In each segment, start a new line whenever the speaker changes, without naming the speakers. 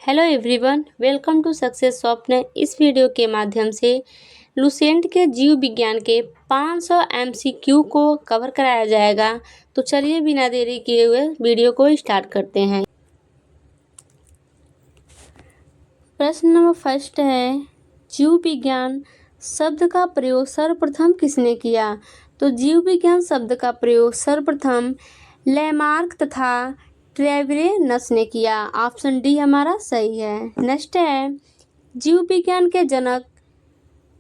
Hello everyone, welcome to success Swapna. इस video के माध्यम से लुसेंट के जीव विज्ञान के 500 एमसीक्यू को कवर कराया जाएगा। तो चलिए बिना देरी किए हुए वीडियो को स्टार्ट करते हैं। प्रश्न नंबर फर्स्ट है, जीव विज्ञान शब्द का प्रयोग सर्वप्रथम किसने किया? तो जीव विज्ञान शब्द का प्रयोग सर्वप्रथम लैमार्क तथा ट्रेवेरेनस ने किया। ऑप्शन डी हमारा सही है। नेक्स्ट है, जीव विज्ञान के जनक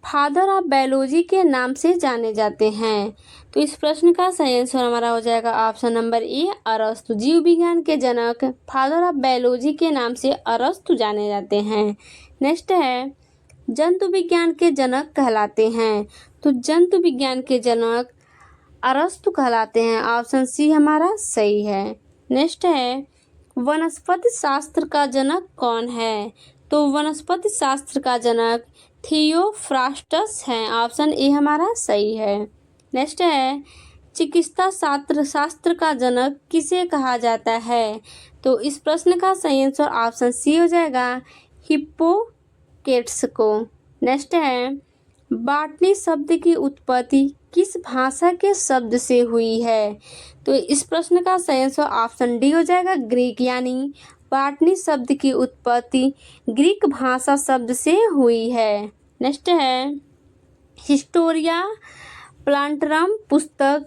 फादर ऑफ बायोलॉजी के नाम से जाने जाते हैं। तो इस प्रश्न का सही आंसर हमारा हो जाएगा ऑप्शन नंबर ए, अरस्तु। जीव विज्ञान के जनक फादर ऑफ बायोलॉजी के नाम से अरस्तु जाने जाते हैं। नेक्स्ट है, जंतु विज्ञान के जनक कहलाते हैं। तो जंतु विज्ञान के जनक अरस्तु कहलाते हैं। ऑप्शन सी हमारा सही है। नेक्स्ट है, वनस्पति शास्त्र का जनक कौन है? तो वनस्पति शास्त्र का जनक थियोफ्रास्टस है। ऑप्शन ए हमारा सही है। नेक्स्ट है, चिकित्सा शास्त्र का जनक किसे कहा जाता है? तो इस प्रश्न का सही आंसर ऑप्शन सी हो जाएगा, हिप्पोक्रेट्स को। नेक्स्ट है, बॉटनी शब्द की उत्पत्ति किस भाषा के शब्द से हुई है? तो इस प्रश्न का सही आंसर ऑप्शन डी हो जाएगा, ग्रीक। यानी बॉटनी शब्द की उत्पत्ति ग्रीक भाषा शब्द से हुई है। नेक्स्ट है, हिस्टोरिया प्लांटरम पुस्तक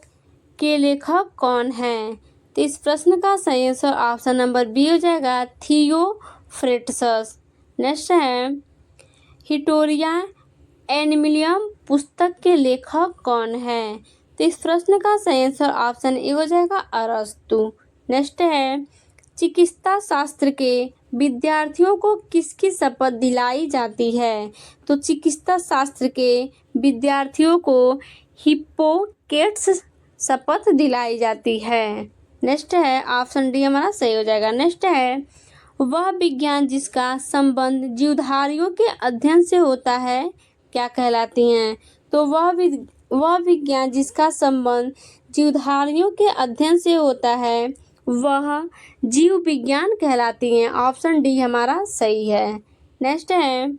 के लेखक कौन है? तो इस प्रश्न का सही आंसर ऑप्शन नंबर बी हो जाएगा, थियोफ्रेटस। नेक्स्ट है, हिस्टोरिया एनिमिलियम पुस्तक के लेखक कौन है? तो इस प्रश्न का सही आंसर ऑप्शन ए हो जाएगा, अरस्तु। नेक्स्ट है, चिकित्सा शास्त्र के विद्यार्थियों को किसकी शपथ दिलाई जाती है? तो चिकित्सा शास्त्र के विद्यार्थियों को हिप्पोक्रेट्स शपथ दिलाई जाती है। नेक्स्ट है, ऑप्शन डी हमारा सही हो जाएगा। नेक्स्ट है, वह विज्ञान जिसका संबंध जीवधारियों के अध्ययन से होता है क्या कहलाती हैं? तो वह विज्ञान जिसका संबंध जीवधारियों के अध्ययन से होता है वह जीव विज्ञान कहलाती हैं। ऑप्शन डी हमारा सही है। नेक्स्ट है,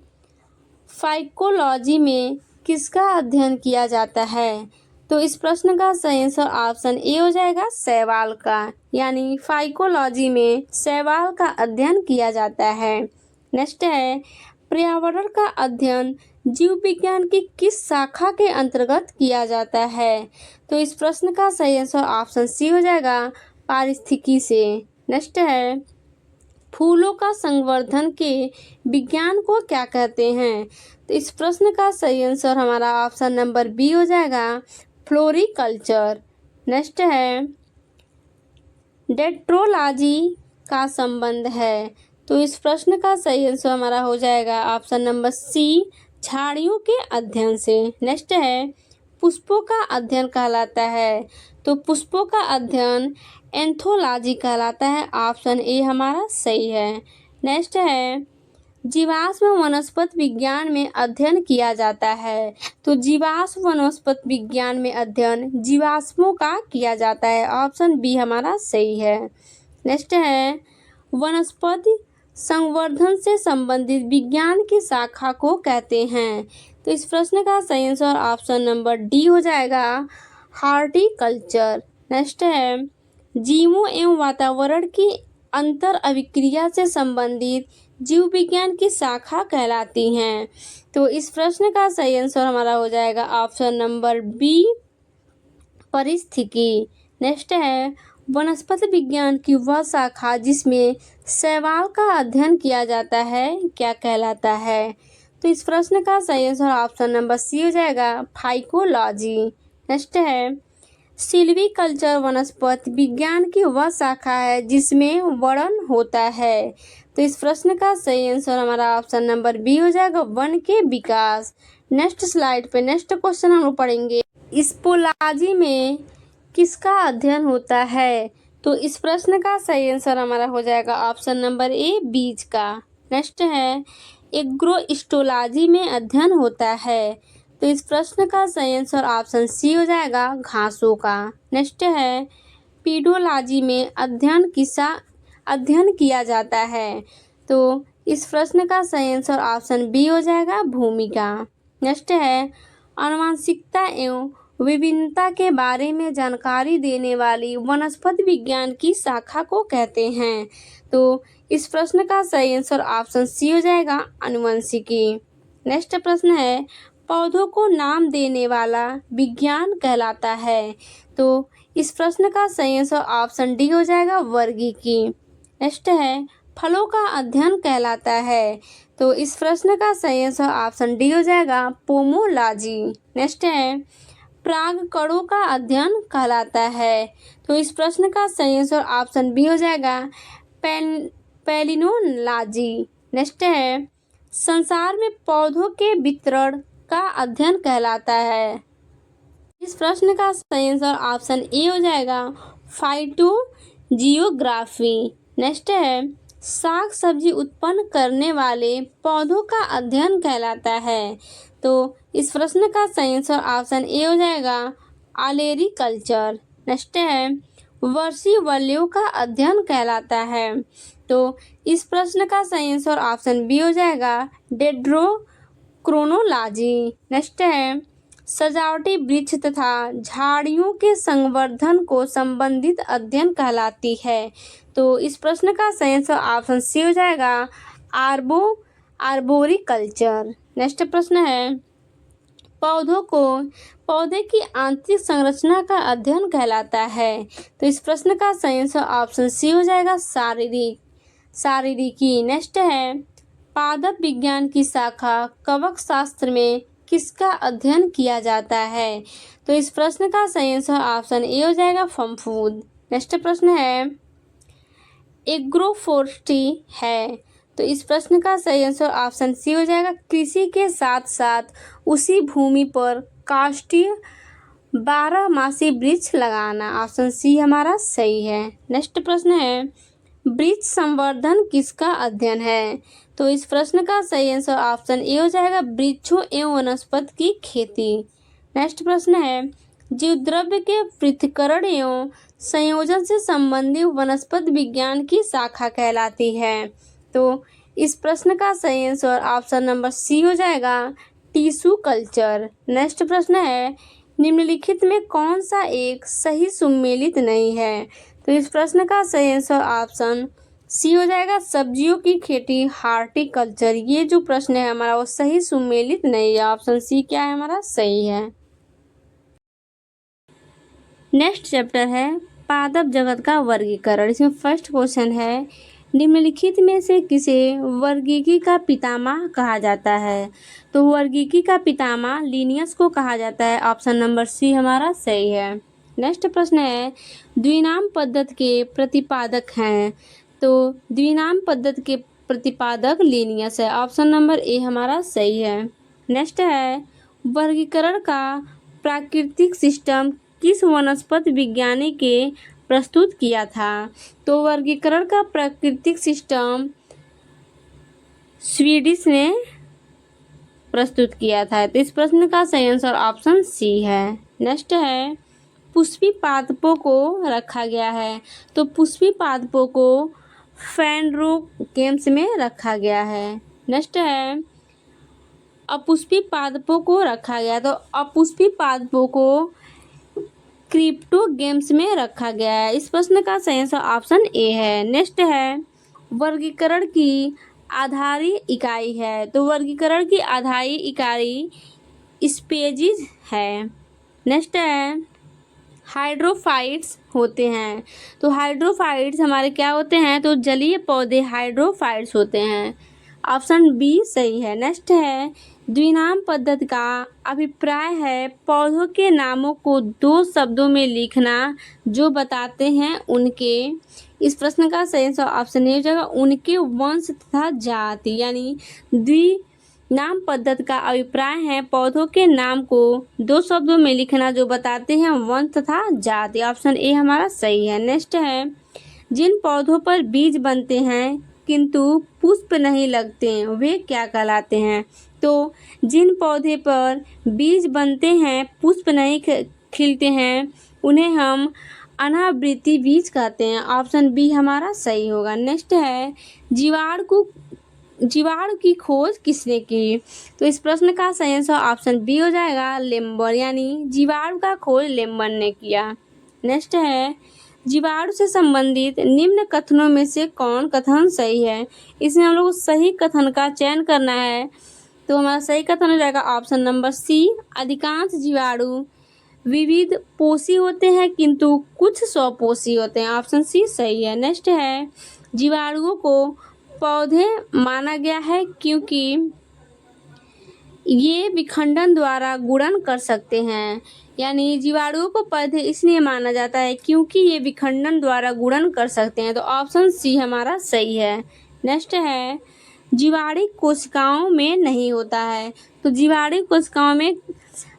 फाइकोलॉजी में किसका अध्ययन किया जाता है? तो इस प्रश्न का सही आंसर ऑप्शन ए हो जाएगा, शैवाल का। यानी फाइकोलॉजी में शैवाल का अध्ययन किया जाता है। नेक्स्ट है, पर्यावरण का अध्ययन जीव विज्ञान की किस शाखा के अंतर्गत किया जाता है? तो इस प्रश्न का सही आंसर ऑप्शन सी हो जाएगा, पारिस्थितिकी से। नेक्स्ट है, फूलों का संवर्धन के विज्ञान को क्या कहते हैं? तो इस प्रश्न का सही आंसर हमारा ऑप्शन नंबर बी हो जाएगा, फ्लोरिकल्चर। नेक्स्ट है, डेट्रोलॉजी का संबंध है। तो इस प्रश्न का सही आंसर हमारा हो जाएगा ऑप्शन नंबर सी, झाड़ियों के अध्ययन से। नेक्स्ट है, पुष्पों का अध्ययन कहलाता है। तो पुष्पों का अध्ययन एंथोलॉजी कहलाता है। ऑप्शन ए हमारा सही है। नेक्स्ट है, जीवाश्म वनस्पति विज्ञान में अध्ययन किया जाता है। तो जीवाश्म वनस्पति विज्ञान में अध्ययन जीवाश्मों का किया जाता है। ऑप्शन बी हमारा सही है। नेक्स्ट है, वनस्पति संवर्धन से संबंधित विज्ञान की शाखा को कहते हैं। तो इस प्रश्न का सही आंसर ऑप्शन नंबर डी हो जाएगा, हॉर्टिकल्चर। नेक्स्ट है, जीवों एवं वातावरण की अंतर अभिक्रिया से संबंधित जीव विज्ञान की शाखा कहलाती हैं। तो इस प्रश्न का सही आंसर हमारा हो जाएगा ऑप्शन नंबर बी, पारिस्थितिकी। नेक्स्ट है, वनस्पति विज्ञान की वह शाखा जिसमें शैवाल का अध्ययन किया जाता है क्या कहलाता है? तो इस प्रश्न का सही आंसर ऑप्शन नंबर सी हो जाएगा, फाइकोलॉजी। नेक्स्ट है, सिल्वीकल्चर वनस्पति विज्ञान की वह शाखा है जिसमें वर्णन होता है। तो इस प्रश्न का सही आंसर हमारा ऑप्शन नंबर बी हो जाएगा, वन के विकास। नेक्स्ट स्लाइड पे नेक्स्ट क्वेश्चन हम लोग पढ़ेंगे, स्पोलॉजी में किसका अध्ययन होता है? तो इस प्रश्न का सही आंसर हमारा हो जाएगा ऑप्शन नंबर ए, बीज का। नेक्स्ट है, एग्रोस्टोलॉजी में अध्ययन होता है। तो इस प्रश्न का सही आंसर ऑप्शन सी हो जाएगा, घासों का। नेक्स्ट है, पीडोलॉजी में अध्ययन किया जाता है। तो इस प्रश्न का सही आंसर ऑप्शन बी हो जाएगा भूमिका। नेक्स्ट है आनुवंशिकता एवं विभिन्नता के बारे में जानकारी देने वाली वनस्पति विज्ञान की शाखा को कहते हैं। तो इस प्रश्न का सही आंसर ऑप्शन सी हो जाएगा आनुवंशिकी। नेक्स्ट प्रश्न है पौधों को नाम देने वाला विज्ञान कहलाता है। तो इस प्रश्न का सही आंसर ऑप्शन डी हो जाएगा वर्गीकी। नेक्स्ट है फलों का अध्ययन कहलाता है। तो इस प्रश्न का सही आंसर ऑप्शन डी हो जाएगा पोमोलॉजी। नेक्स्ट है परागकणों का अध्ययन कहलाता है। तो इस प्रश्न का सही आंसर ऑप्शन बी हो जाएगा पैलिनोलॉजी। नेक्स्ट है संसार में पौधों के वितरण का अध्ययन कहलाता है। इस प्रश्न का सही आंसर ऑप्शन ए हो जाएगा फाइटोजियोग्राफी। नेक्स्ट है साग सब्जी उत्पन्न करने वाले पौधों का अध्ययन कहलाता है। तो इस प्रश्न का सही आंसर ऑप्शन ए हो जाएगा ऑलेरीकल्चर। नेक्स्ट है वर्षीवलयों का अध्ययन कहलाता है। तो इस प्रश्न का सही आंसर ऑप्शन बी हो जाएगा डेंड्रोक्रोनोलॉजी। नेक्स्ट है सजावटी वृक्ष तथा झाड़ियों के संवर्धन को संबंधित अध्ययन कहलाती है। तो इस प्रश्न का सही आंसर ऑप्शन सी हो जाएगा आर्बोरिकल्चर। नेक्स्ट प्रश्न है पौधे की आंतरिक संरचना का अध्ययन कहलाता है। तो इस प्रश्न का सही आंसर ऑप्शन सी हो जाएगा शारीरिकी। नेक्स्ट है पादप विज्ञान की शाखा कवक शास्त्र में किसका अध्ययन किया जाता है। तो इस प्रश्न का सही आंसर ऑप्शन ए हो जाएगा फफूंद। नेक्स्ट प्रश्न है एग्रोफोरेस्ट्री है। तो इस प्रश्न का सही आंसर ऑप्शन सी हो जाएगा कृषि के साथ साथ उसी भूमि पर काष्ठीय 12 वृक्ष लगाना। ऑप्शन सी हमारा सही है। नेक्स्ट प्रश्न है वृक्ष संवर्धन किसका अध्ययन है। तो इस प्रश्न का सही आंसर ऑप्शन ए हो जाएगा वृक्षों एवं वनस्पति की खेती। नेक्स्ट प्रश्न है जीवद्रव्य के पृथक्करण एवं संयोजन से संबंधित वनस्पति विज्ञान की शाखा कहलाती है। तो इस प्रश्न का सही आंसर ऑप्शन नंबर सी हो जाएगा टिश्यू कल्चर। नेक्स्ट प्रश्न है निम्नलिखित में कौन सा एक सही सुमेलित नहीं है। तो इस प्रश्न का सही आंसर ऑप्शन सी हो जाएगा सब्जियों की खेती हार्टिकल्चर। ये जो प्रश्न है हमारा वो सही सुमेलित नहीं है। ऑप्शन सी क्या है हमारा सही है। नेक्स्ट चैप्टर है पादप जगत का वर्गीकरण। इसमें फर्स्ट क्वेश्चन है निम्नलिखित में से किसे वर्गीकी का पितामह कहा जाता है। तो वर्गीकी का पितामह लिनियस को कहा जाता है। ऑप्शन नंबर सी हमारा सही है। नेक्स्ट प्रश्न है द्विनाम पद्धति के प्रतिपादक हैं। तो द्विनाम पद्धति के प्रतिपादक लिनियस है। ऑप्शन नंबर ए हमारा सही है। नेक्स्ट है वर्गीकरण का प्राकृतिक सिस्टम किस वनस्पति विज्ञानी के प्रस्तुत किया था। तो वर्गीकरण का प्राकृतिक सिस्टम स्वीडिश ने प्रस्तुत किया था। तो इस प्रश्न का सही आंसर ऑप्शन सी है। नेक्स्ट है पुष्पी पादपों को रखा गया है। तो पुष्पी पादपों को फेनरोगेम्स में रखा गया है। नेक्स्ट है अपुष्पी पादपों को रखा गया। तो अपुष्पी पादपों को क्रिप्टोगेम्स में रखा गया है। इस प्रश्न का सही आंसर ऑप्शन ए है। नेक्स्ट है वर्गीकरण की आधारी इकाई है। तो वर्गीकरण की आधारी इकाई स्पीशीज है। नेक्स्ट है हाइड्रोफाइट्स होते हैं। तो हाइड्रोफाइट्स हमारे क्या होते हैं। तो जलीय पौधे हाइड्रोफाइट्स होते हैं। ऑप्शन बी सही है। नेक्स्ट है द्विनाम पद्धति का अभिप्राय है पौधों के नामों को 2 शब्दों में लिखना जो बताते हैं उनके। इस प्रश्न का सही आंसर ऑप्शन ए हो जाएगा उनके वंश तथा जाति। यानी द्विनाम पद्धति का अभिप्राय है पौधों के नाम को 2 शब्दों में लिखना जो बताते हैं वंश तथा जाति। ऑप्शन ए हमारा सही है। नेक्स्ट है जिन पौधों पर बीज बनते हैं किंतु पुष्प नहीं लगते वे क्या कहलाते हैं। तो जिन पौधे पर बीज बनते हैं पुष्प नहीं खिलते हैं उन्हें हम अनावृति बीज कहते हैं। ऑप्शन बी हमारा सही होगा। नेक्स्ट है जीवाणु की खोज किसने की? तो इस प्रश्न का सही आंसर ऑप्शन बी हो जाएगा, लेम्बर, यानी जीवाणु का खोज लेम्बर ने किया। नेक्स्ट है जीवाणु से संबंधित निम्न कथनों में से कौन कथन सही है? इसमें हम लोग को सही कथन का चयन करना है। तो हमारा सही कथन हो जाएगा ऑप्शन नंबर सी, अधिकांश जीवाणु विविध पोषी होते हैं किंतु कुछ स्वपोषी होते हैं। ऑप्शन सी सही है। नेक्स्ट है जीवाणुओं को पौधे माना गया है क्योंकि ये विखंडन द्वारा गुणन कर सकते हैं, यानी जीवाणुओं को पौधे इसलिए माना जाता है क्योंकि ये विखंडन द्वारा गुणन कर सकते हैं। तो ऑप्शन सी हमारा सही है। नेक्स्ट है जीवाणु कोशिकाओं में नहीं होता है। तो जीवाणु कोशिकाओं में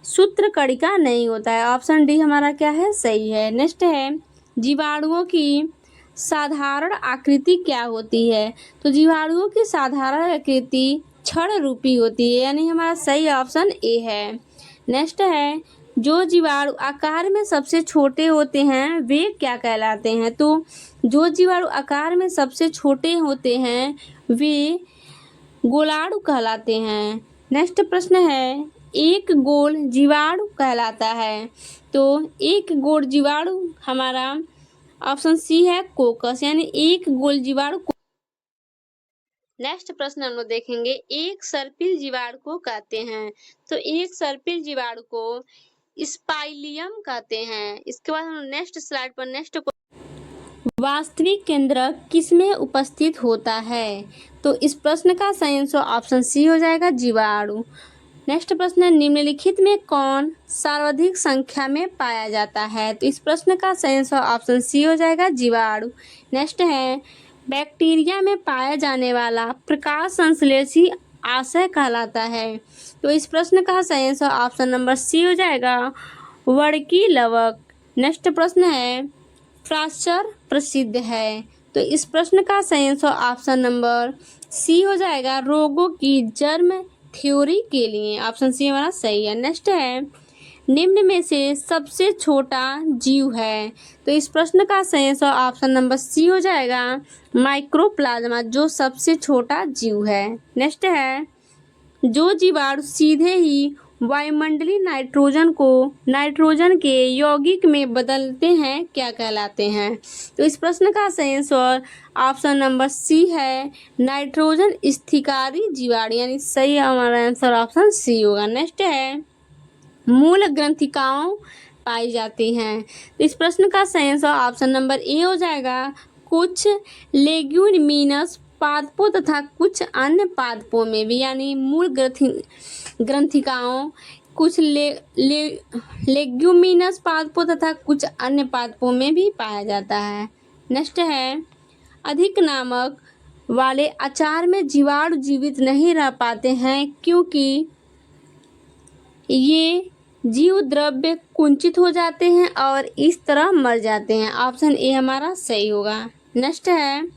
सूत्रकणिका नहीं होता है। ऑप्शन डी हमारा क्या है, सही है। नेक्स्ट है जीवाणुओं की साधारण आकृति क्या होती है? तो जीवाणुओं की साधारण आकृति छड़ रूपी होती है, यानी हमारा सही ऑप्शन ए है। नेक्स्ट है जो जीवाणु आकार में सबसे छोटे होते हैं वे क्या कहलाते हैं? तो जो जीवाणु आकार में सबसे छोटे होते हैं वे गोलाणु कहलाते हैं। नेक्स्ट प्रश्न है एक गोल जीवाणु कहलाता है। तो एक गोल जीवाणु हमारा ऑप्शन सी है, कोकस, यानी एक गोल जीवाणु। नेक्स्ट प्रश्न हम लोग देखेंगे एक सर्पिल जीवाणु को कहते हैं। तो एक सर्पिल जीवाणु को स्पाइलियम कहते हैं। इसके बाद हम नेक्स्ट स्लाइड पर वास्तविक केंद्र किसमें उपस्थित होता है? तो इस प्रश्न का सही आंसर ऑप्शन सी हो जाएगा, जीवाणु। नेक्स्ट प्रश्न है निम्नलिखित में कौन सर्वाधिक संख्या में पाया जाता है? तो इस प्रश्न का सही आंसर ऑप्शन सी हो जाएगा, जीवाणु। नेक्स्ट है बैक्टीरिया में पाया जाने वाला प्रकाश संश्लेषी आशय कहलाता है। तो इस प्रश्न का सही आंसर ऑप्शन नंबर सी हो जाएगा, वर्की लवक। नेक्स्ट प्रश्न है फ्रास्चर प्रसिद्ध है। तो इस प्रश्न का सही आंसर ऑप्शन नंबर सी हो जाएगा, रोगों की जर्म थ्योरी के लिए। ऑप्शन सी हमारा सही है। नेक्स्ट है निम्न में से सबसे छोटा जीव है। तो इस प्रश्न का सही आंसर ऑप्शन नंबर सी हो जाएगा, माइक्रोप्लाज्मा, जो सबसे छोटा जीव है। नेक्स्ट है जो जीवाणु सीधे ही वायुमंडलीय नाइट्रोजन को नाइट्रोजन के यौगिक में बदलते हैं क्या कहलाते हैं? तो इस प्रश्न का सही आंसर ऑप्शन नंबर सी है, नाइट्रोजन स्थिकारी जीवाणु, यानी सही हमारा आंसर ऑप्शन सी होगा। नेक्स्ट है मूल ग्रंथिकाओं पाई जाती हैं। तो इस प्रश्न का सही आंसर ऑप्शन नंबर ए हो जाएगा, कुछ लेग्यूमिनस पादपों तथा कुछ अन्य पादपों में भी, यानी मूल ग्रंथिकाओं कुछ लेग्यूमिनस पादपों तथा कुछ अन्य पादपों में भी पाया जाता है। नेक्स्ट है अधिक नमक वाले अचार में जीवाणु जीवित नहीं रह पाते हैं क्योंकि ये जीव द्रव्य कुंचित हो जाते हैं और इस तरह मर जाते हैं। ऑप्शन ए हमारा सही होगा। नेक्स्ट है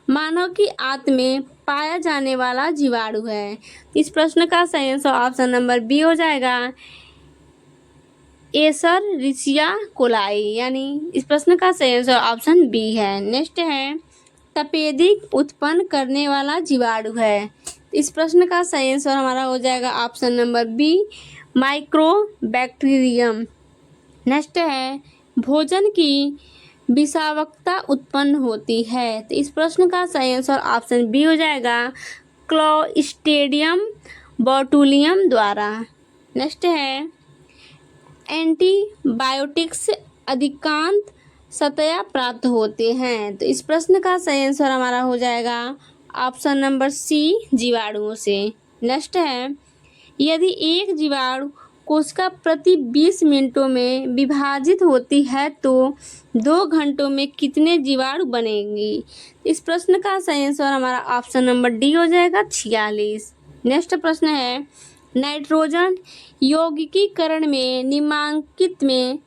मानव की आंत में पाया जाने वाला जीवाणु है। इस प्रश्न का सही आंसर ऑप्शन नंबर बी हो जाएगा, एशेरिचिया कोलाई, यानी इस प्रश्न का सही आंसर ऑप्शन बी है। नेक्स्ट है तपेदिक उत्पन्न करने वाला जीवाणु है। इस प्रश्न का सही आंसर हमारा हो जाएगा option number B, mycobacterium. Next है भोजन की विषाक्तता उत्पन्न होती है। तो इस प्रश्न का सही आंसर ऑप्शन बी हो जाएगा, क्लोस्ट्रिडियम बोटुलियम द्वारा। नेक्स्ट है एंटीबायोटिक्स अधिकांश सतह प्राप्त होते हैं। तो इस प्रश्न का सही आंसर हमारा हो जाएगा ऑप्शन नंबर सी, जीवाणुओं से। नेक्स्ट है यदि एक जीवाणु कोशिका प्रति 20 मिनटों में विभाजित होती है तो 2 घंटों में कितने जीवाणु बनेंगी? इस प्रश्न का सही आंसर हमारा ऑप्शन नंबर डी हो जाएगा, 46। नेक्स्ट प्रश्न है नाइट्रोजन यौगिकीकरण में निम्नलिखित में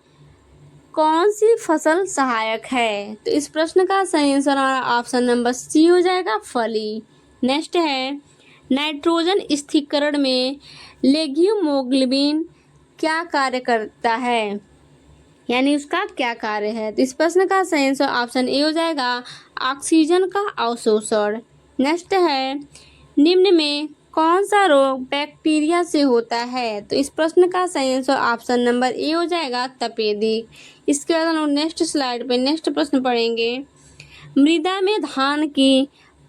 कौन सी फसल सहायक है? तो इस प्रश्न का सही आंसर हमारा ऑप्शन नंबर सी हो जाएगा, फली। नेक्स्ट है नाइट्रोजन स्थिरीकरण में लेग्यूमोग्लोबिन क्या कार्य करता है? यानी उसका क्या कार्य है। तो इस प्रश्न का सही आंसर ऑप्शन ए हो जाएगा ऑक्सीजन का अवशोषण। नेक्स्ट है निम्न में कौन सा रोग बैक्टीरिया से होता है। तो इस प्रश्न का सही आंसर ऑप्शन नंबर ए हो जाएगा तपेदिक। इसके बाद हम लोग नेक्स्ट स्लाइड पे नेक्स्ट प्रश्न पढ़ेंगे। मृदा में धान की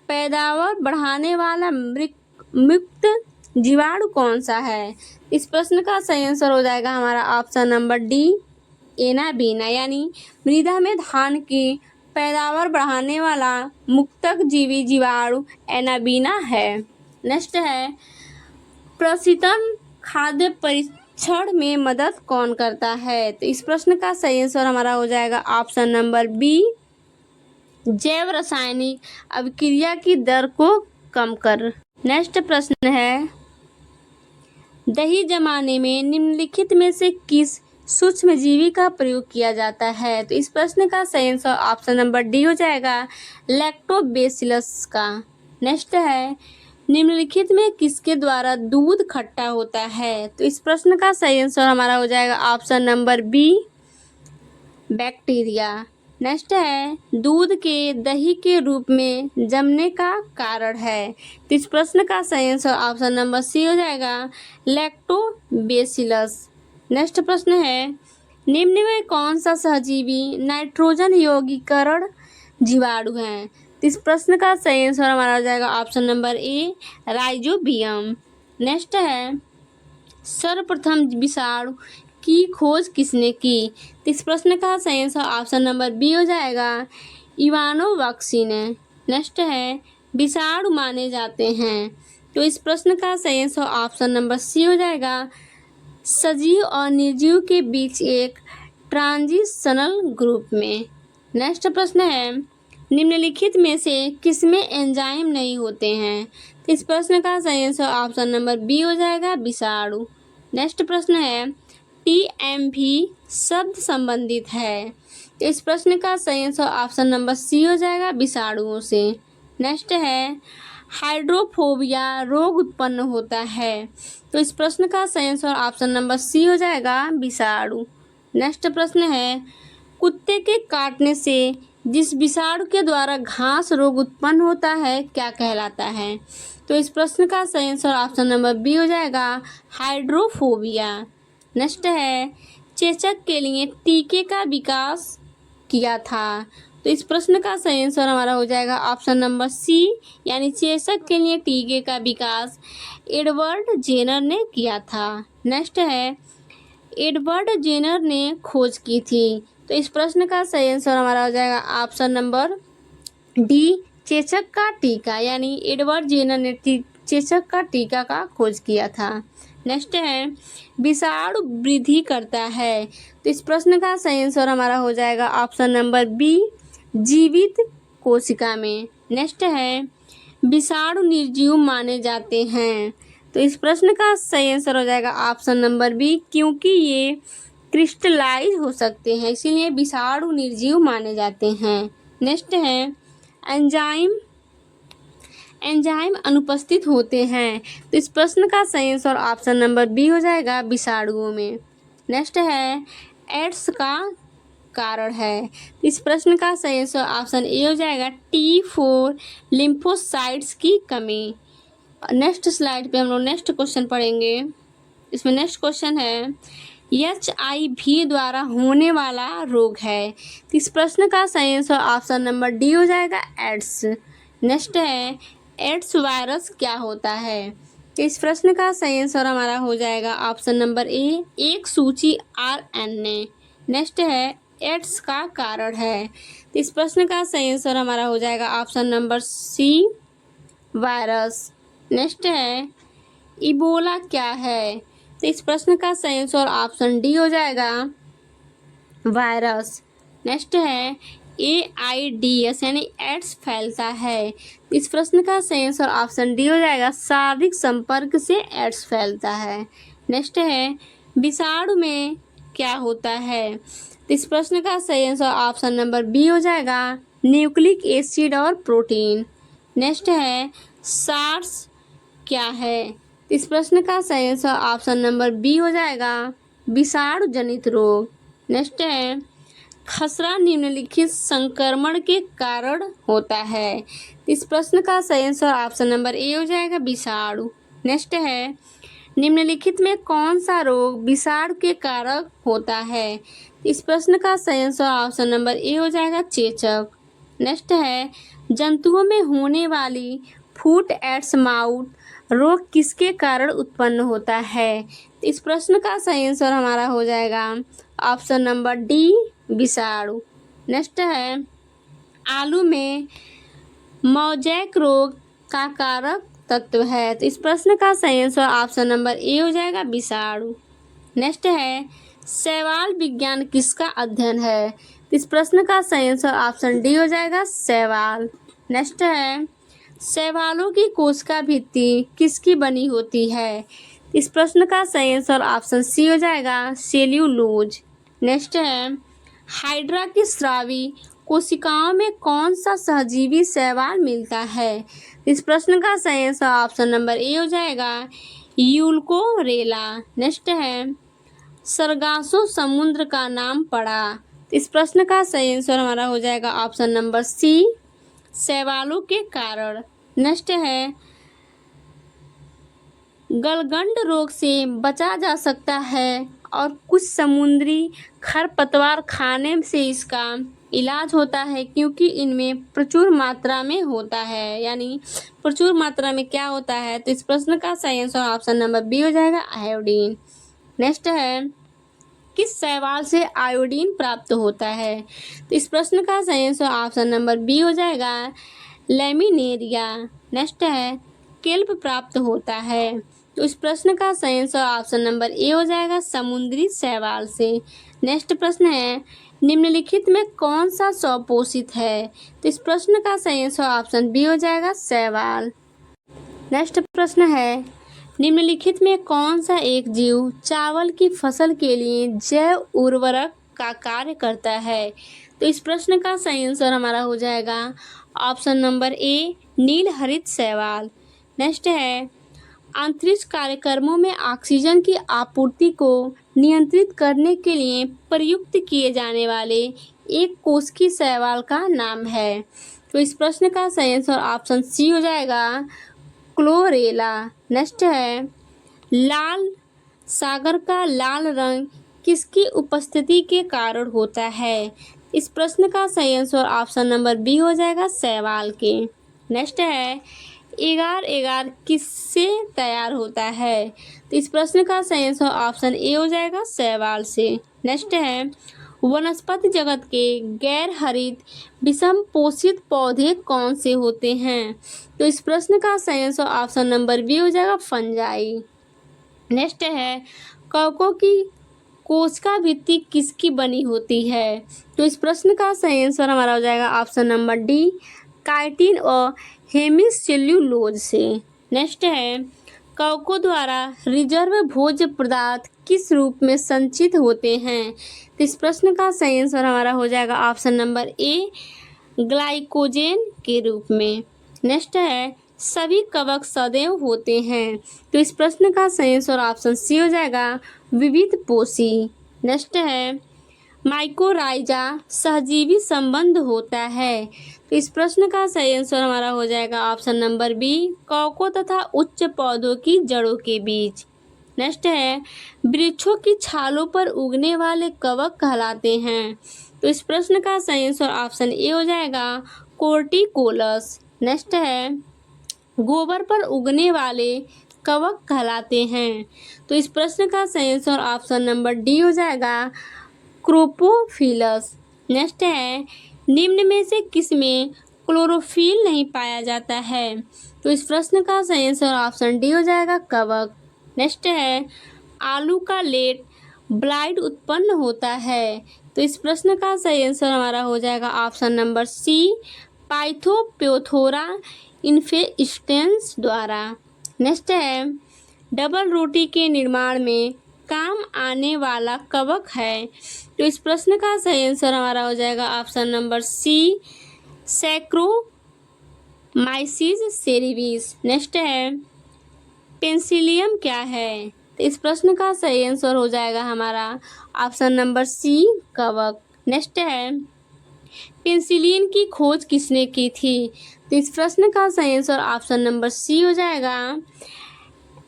पैदावार बढ़ाने वाला मुक्त जीवाणु कौन सा है। इस प्रश्न का सही आंसर हो जाएगा हमारा ऑप्शन नंबर डी एनाबीना। यानी मृदा में धान की पैदावार बढ़ाने वाला मुक्तक जीवी जीवाणु एनाबीना है। नेक्स्ट है प्रशीतन खाद्य परीक्षण में मदद कौन करता है। तो इस प्रश्न का सही आंसर हमारा हो जाएगा ऑप्शन नंबर बी जैव रासायनिक अभिक्रिया की दर को कम कर। नेक्स्ट प्रश्न है दही जमाने में निम्नलिखित में से किस सूक्ष्मजीवी का प्रयोग किया जाता है। तो इस प्रश्न का सही आंसर ऑप्शन नंबर डी हो जाएगा लैक्टोबैसिलस का। नेक्स्ट है निम्नलिखित में किसके द्वारा दूध खट्टा होता है। तो इस प्रश्न का सही आंसर हमारा हो जाएगा option number B bacteria. Next है दूध के दही के रूप में जमने का कारण है। तो इस प्रश्न का सही आंसर ऑप्शन नंबर सी हो जाएगा लैक्टोबैसिलस। नेक्स्ट प्रश्न है निम्न में कौन सा सहजीवी नाइट्रोजन यौगिकरण जीवाणु है। तो इस प्रश्न का सही आंसर हमारा हो जाएगा option number A rhizobium. Next है सर्वप्रथम विषाणु की खोज किसने की। तो इस प्रश्न का सही आंसर ऑप्शन नंबर बी हो जाएगा इवानोवस्की ने। नेक्स्ट है विषाणु माने जाते हैं। तो इस प्रश्न का सही आंसर ऑप्शन नंबर सी हो जाएगा सजीव और निर्जीव के बीच एक ट्रांजिशनल ग्रुप में। नेक्स्ट प्रश्न है निम्नलिखित में से किसमें एंजाइम नहीं होते हैं। तो इस प्रश्न का सही आंसर ऑप्शन नंबर बी हो जाएगा विषाणु। नेक्स्ट प्रश्न है टीएमवी शब्द संबंधित है। तो इस प्रश्न का सही आंसर ऑप्शन नंबर सी हो जाएगा विषाणुओं से। नेक्स्ट है हाइड्रोफोबिया रोग उत्पन्न होता है। तो इस प्रश्न का सही आंसर ऑप्शन नंबर सी हो जाएगा विषाणु। नेक्स्ट प्रश्न है कुत्ते के काटने से जिस विषाणु के द्वारा घास रोग उत्पन्न होता है क्या कहलाता है। तो इस प्रश्न का सही आंसर ऑप्शन नंबर बी हो जाएगा हाइड्रोफोबिया। नेक्स्ट है चेचक के लिए टीके का विकास किया था। तो इस प्रश्न का सही आंसर हमारा हो जाएगा ऑप्शन नंबर सी यानी चेचक के लिए टीके का विकास एडवर्ड जेनर ने किया था। नेक्स्ट है एडवर्ड जेनर ने खोज की थी। तो इस प्रश्न का सही आंसर हमारा हो जाएगा ऑप्शन नंबर डी चेचक का टीका यानी एडवर्ड जेनर ने चेचक का टीका का खोज किया था। नेक्स्ट है विषाणु वृद्धि करता है। तो इस प्रश्न का सही आंसर हमारा हो जाएगा ऑप्शन नंबर बी जीवित कोशिका में। नेक्स्ट है विषाणु निर्जीव माने जाते हैं। तो इस प्रश्न का सही आंसर हो जाएगा ऑप्शन नंबर बी क्योंकि ये क्रिस्टलाइज हो सकते हैं इसीलिए विषाणु निर्जीव माने जाते हैं। नेक्स्ट है एंजाइम अनुपस्थित होते हैं। तो इस प्रश्न का सही आंसर ऑप्शन नंबर बी हो जाएगा विषाणुओं में। नेक्स्ट है एड्स का कारण है। इस प्रश्न का सही आंसर ऑप्शन ए हो जाएगा T4 लिम्फोसाइट्स की कमी। नेक्स्ट स्लाइड पे हम लोग नेक्स्ट क्वेश्चन पढ़ेंगे। इसमें नेक्स्ट क्वेश्चन है HIV द्वारा होने वाला रोग है। तो इस प्रश्न का सही आंसर ऑप्शन नंबर डी हो जाएगा एड्स। नेक्स्ट है एड्स वायरस क्या होता है। तो इस प्रश्न का सही आंसर हमारा हो जाएगा ऑप्शन नंबर ए एक सूची RNA। नेक्स्ट है एड्स का कारण है। तो इस प्रश्न का सही आंसर हमारा हो जाएगा option number C virus. Next है इबोला क्या है। तो इस प्रश्न का सही आंसर ऑप्शन डी हो जाएगा वायरस। नेक्स्ट है AIDS यानी एड्स फैलता है। इस प्रश्न का सही आंसर ऑप्शन डी हो जाएगा शारीरिक संपर्क से एड्स फैलता है। नेक्स्ट है विषाणु में क्या होता है। तो इस प्रश्न का सही आंसर ऑप्शन नंबर बी हो जाएगा न्यूक्लिक एसिड और प्रोटीन। नेक्स्ट है सार्स क्या है। तो इस प्रश्न का सही आंसर ऑप्शन नंबर बी हो जाएगा विषाणु जनित रोग। नेक्स्ट है खसरा निम्नलिखित संक्रमण के कारण होता है। इस प्रश्न का सही आंसर ऑप्शन नंबर ए हो जाएगा विषाणु। नेक्स्ट है निम्नलिखित में कौन सा रोग विषाणु के कारण होता है। इस प्रश्न का सही आंसर ऑप्शन नंबर ए हो जाएगा चेचक। नेक्स्ट है जंतुओं में होने वाली फुट एंड माउथ रोग किसके कारण उत्पन्न होता है। इस प्रश्न का सही आंसर हमारा हो जाएगा ऑप्शन नंबर डी विषाणु। नेक्स्ट है आलू में मोजैक रोग का कारक तत्व है। तो इस प्रश्न का सही आंसर ऑप्शन नंबर ए हो जाएगा विषाणु। नेक्स्ट है शैवाल विज्ञान किसका अध्ययन है। इस प्रश्न का सही आंसर ऑप्शन डी हो जाएगा शैवाल। नेक्स्ट है शैवालों की कोशिका भित्ति किसकी बनी होती है। इस प्रश्न का सही आंसर ऑप्शन सी हो जाएगा सेल्यूलोज। नेक्स्ट है हाइड्रा की स्रावी कोशिकाओं में कौन सा सहजीवी शैवाल मिलता है। इस प्रश्न का सही आंसर ऑप्शन नंबर ए हो जाएगा यूल्कोरेला। नेक्स्ट है सरगासो समुद्र का नाम पड़ा। इस प्रश्न का सही आंसर हमारा हो जाएगा ऑप्शन नंबर सी शैवालों के कारण। नेक्स्ट है गलगंड रोग से बचा जा सकता है और कुछ समुद्री खरपतवार खाने से इसका इलाज होता है क्योंकि इनमें प्रचुर मात्रा में होता है। यानी प्रचुर मात्रा में क्या होता है। तो इस प्रश्न का सही आंसर ऑप्शन नंबर बी हो जाएगा आयोडीन। नेक्स्ट है किस शैवाल से आयोडीन प्राप्त होता है। तो इस प्रश्न का सही आंसर ऑप्शन नंबर बी हो जाएगा लैमिनेरिया। नेक्स्ट है केल्प प्राप्त होता है। तो इस प्रश्न का सही आंसर ऑप्शन नंबर ए हो जाएगा समुद्री शैवाल से। नेक्स्ट प्रश्न है निम्नलिखित में कौन सा स्वपोषित है। तो इस प्रश्न का सही आंसर ऑप्शन बी हो जाएगा शैवाल। नेक्स्ट प्रश्न है निम्नलिखित में कौन सा एक जीव चावल की फसल के लिए जैव उर्वरक का कार्य करता है। तो इस प्रश्न का सही आंसर हमारा हो जाएगा ऑप्शन नंबर ए नील हरित शैवाल। नेक्स्ट है अंतरिक्ष कार्यक्रमों में ऑक्सीजन की आपूर्ति को नियंत्रित करने के लिए प्रयुक्त किए जाने वाले एक कोशिकीय शैवाल का नाम है। तो इस प्रश्न का सही आंसर ऑप्शन सी हो जाएगा क्लोरेला। नेक्स्ट है लाल सागर का लाल रंग किसकी उपस्थिति के कारण होता है। इस प्रश्न का सही आंसर ऑप्शन नंबर बी हो जाएगा शैवाल के। नेक्स्ट है एगार एगार किससे तैयार होता है। तो इस प्रश्न का सही आंसर ऑप्शन ए हो जाएगा शैवाल से। नेक्स्ट है वनस्पति जगत के गैर हरित विषम पोषित पौधे कौन से होते हैं। तो इस प्रश्न का सही आंसर ऑप्शन नंबर बी हो जाएगा फंजाई। नेक्स्ट है कवकों की कोशिका भित्ति किसकी बनी होती है। तो इस प्रश्न का सही आंसर हमारा हो जाएगा ऑप्शन नंबर डी काइटिन और हेमिसेल्यूलोज से। नेक्स्ट है कवकों द्वारा रिजर्व भोज्य पदार्थ किस रूप में संचित होते हैं। तो इस प्रश्न का सही आंसर हमारा हो जाएगा ऑप्शन नंबर ए ग्लाइकोजेन के रूप में। नेक्स्ट है सभी कवक सदैव होते हैं। तो इस प्रश्न का सही आंसर ऑप्शन सी हो जाएगा विविध पोषी। नेक्स्ट है माइकोराइजा सहजीवी संबंध होता है। तो इस प्रश्न का सही आंसर हमारा हो जाएगा ऑप्शन नंबर बी कवकों तथा उच्च पौधों की जड़ों के बीच। नेक्स्ट है वृक्षों की छालों पर उगने वाले कवक कहलाते हैं। तो इस प्रश्न का सही आंसर ऑप्शन ए हो जाएगा कोर्टिकोलस। नेक्स्ट है गोबर पर उगने वाले कवक कहलाते हैं। तो इस प्रश्न का सही आंसर ऑप्शन नंबर डी हो जाएगा क्रोपोफिलस। नेक्स्ट है निम्न में से किस में क्लोरोफिल नहीं पाया जाता है। तो इस प्रश्न का सही आंसर ऑप्शन डी हो जाएगा कवक। नेक्स्ट है आलू का लेट ब्लाइट उत्पन्न होता है। तो इस प्रश्न का सही आंसर हमारा हो जाएगा ऑप्शन नंबर सी पाइथोप्योथोरा इन्फेस्टेंस द्वारा। नेक्स्ट है डबल रोटी के निर्माण में काम आने वाला कवक है। तो इस प्रश्न का सही आंसर हमारा हो जाएगा option number C Saccharomyces cerevisiae. Next है पेंसिलियम क्या है। तो इस प्रश्न का सही आंसर हो जाएगा हमारा ऑप्शन नंबर सी, कवक। नेक्स्ट है, पेंसिलिन की खोज किसने की थी? तो इस प्रश्न का सही आंसर ऑप्शन नंबर सी हो जाएगा,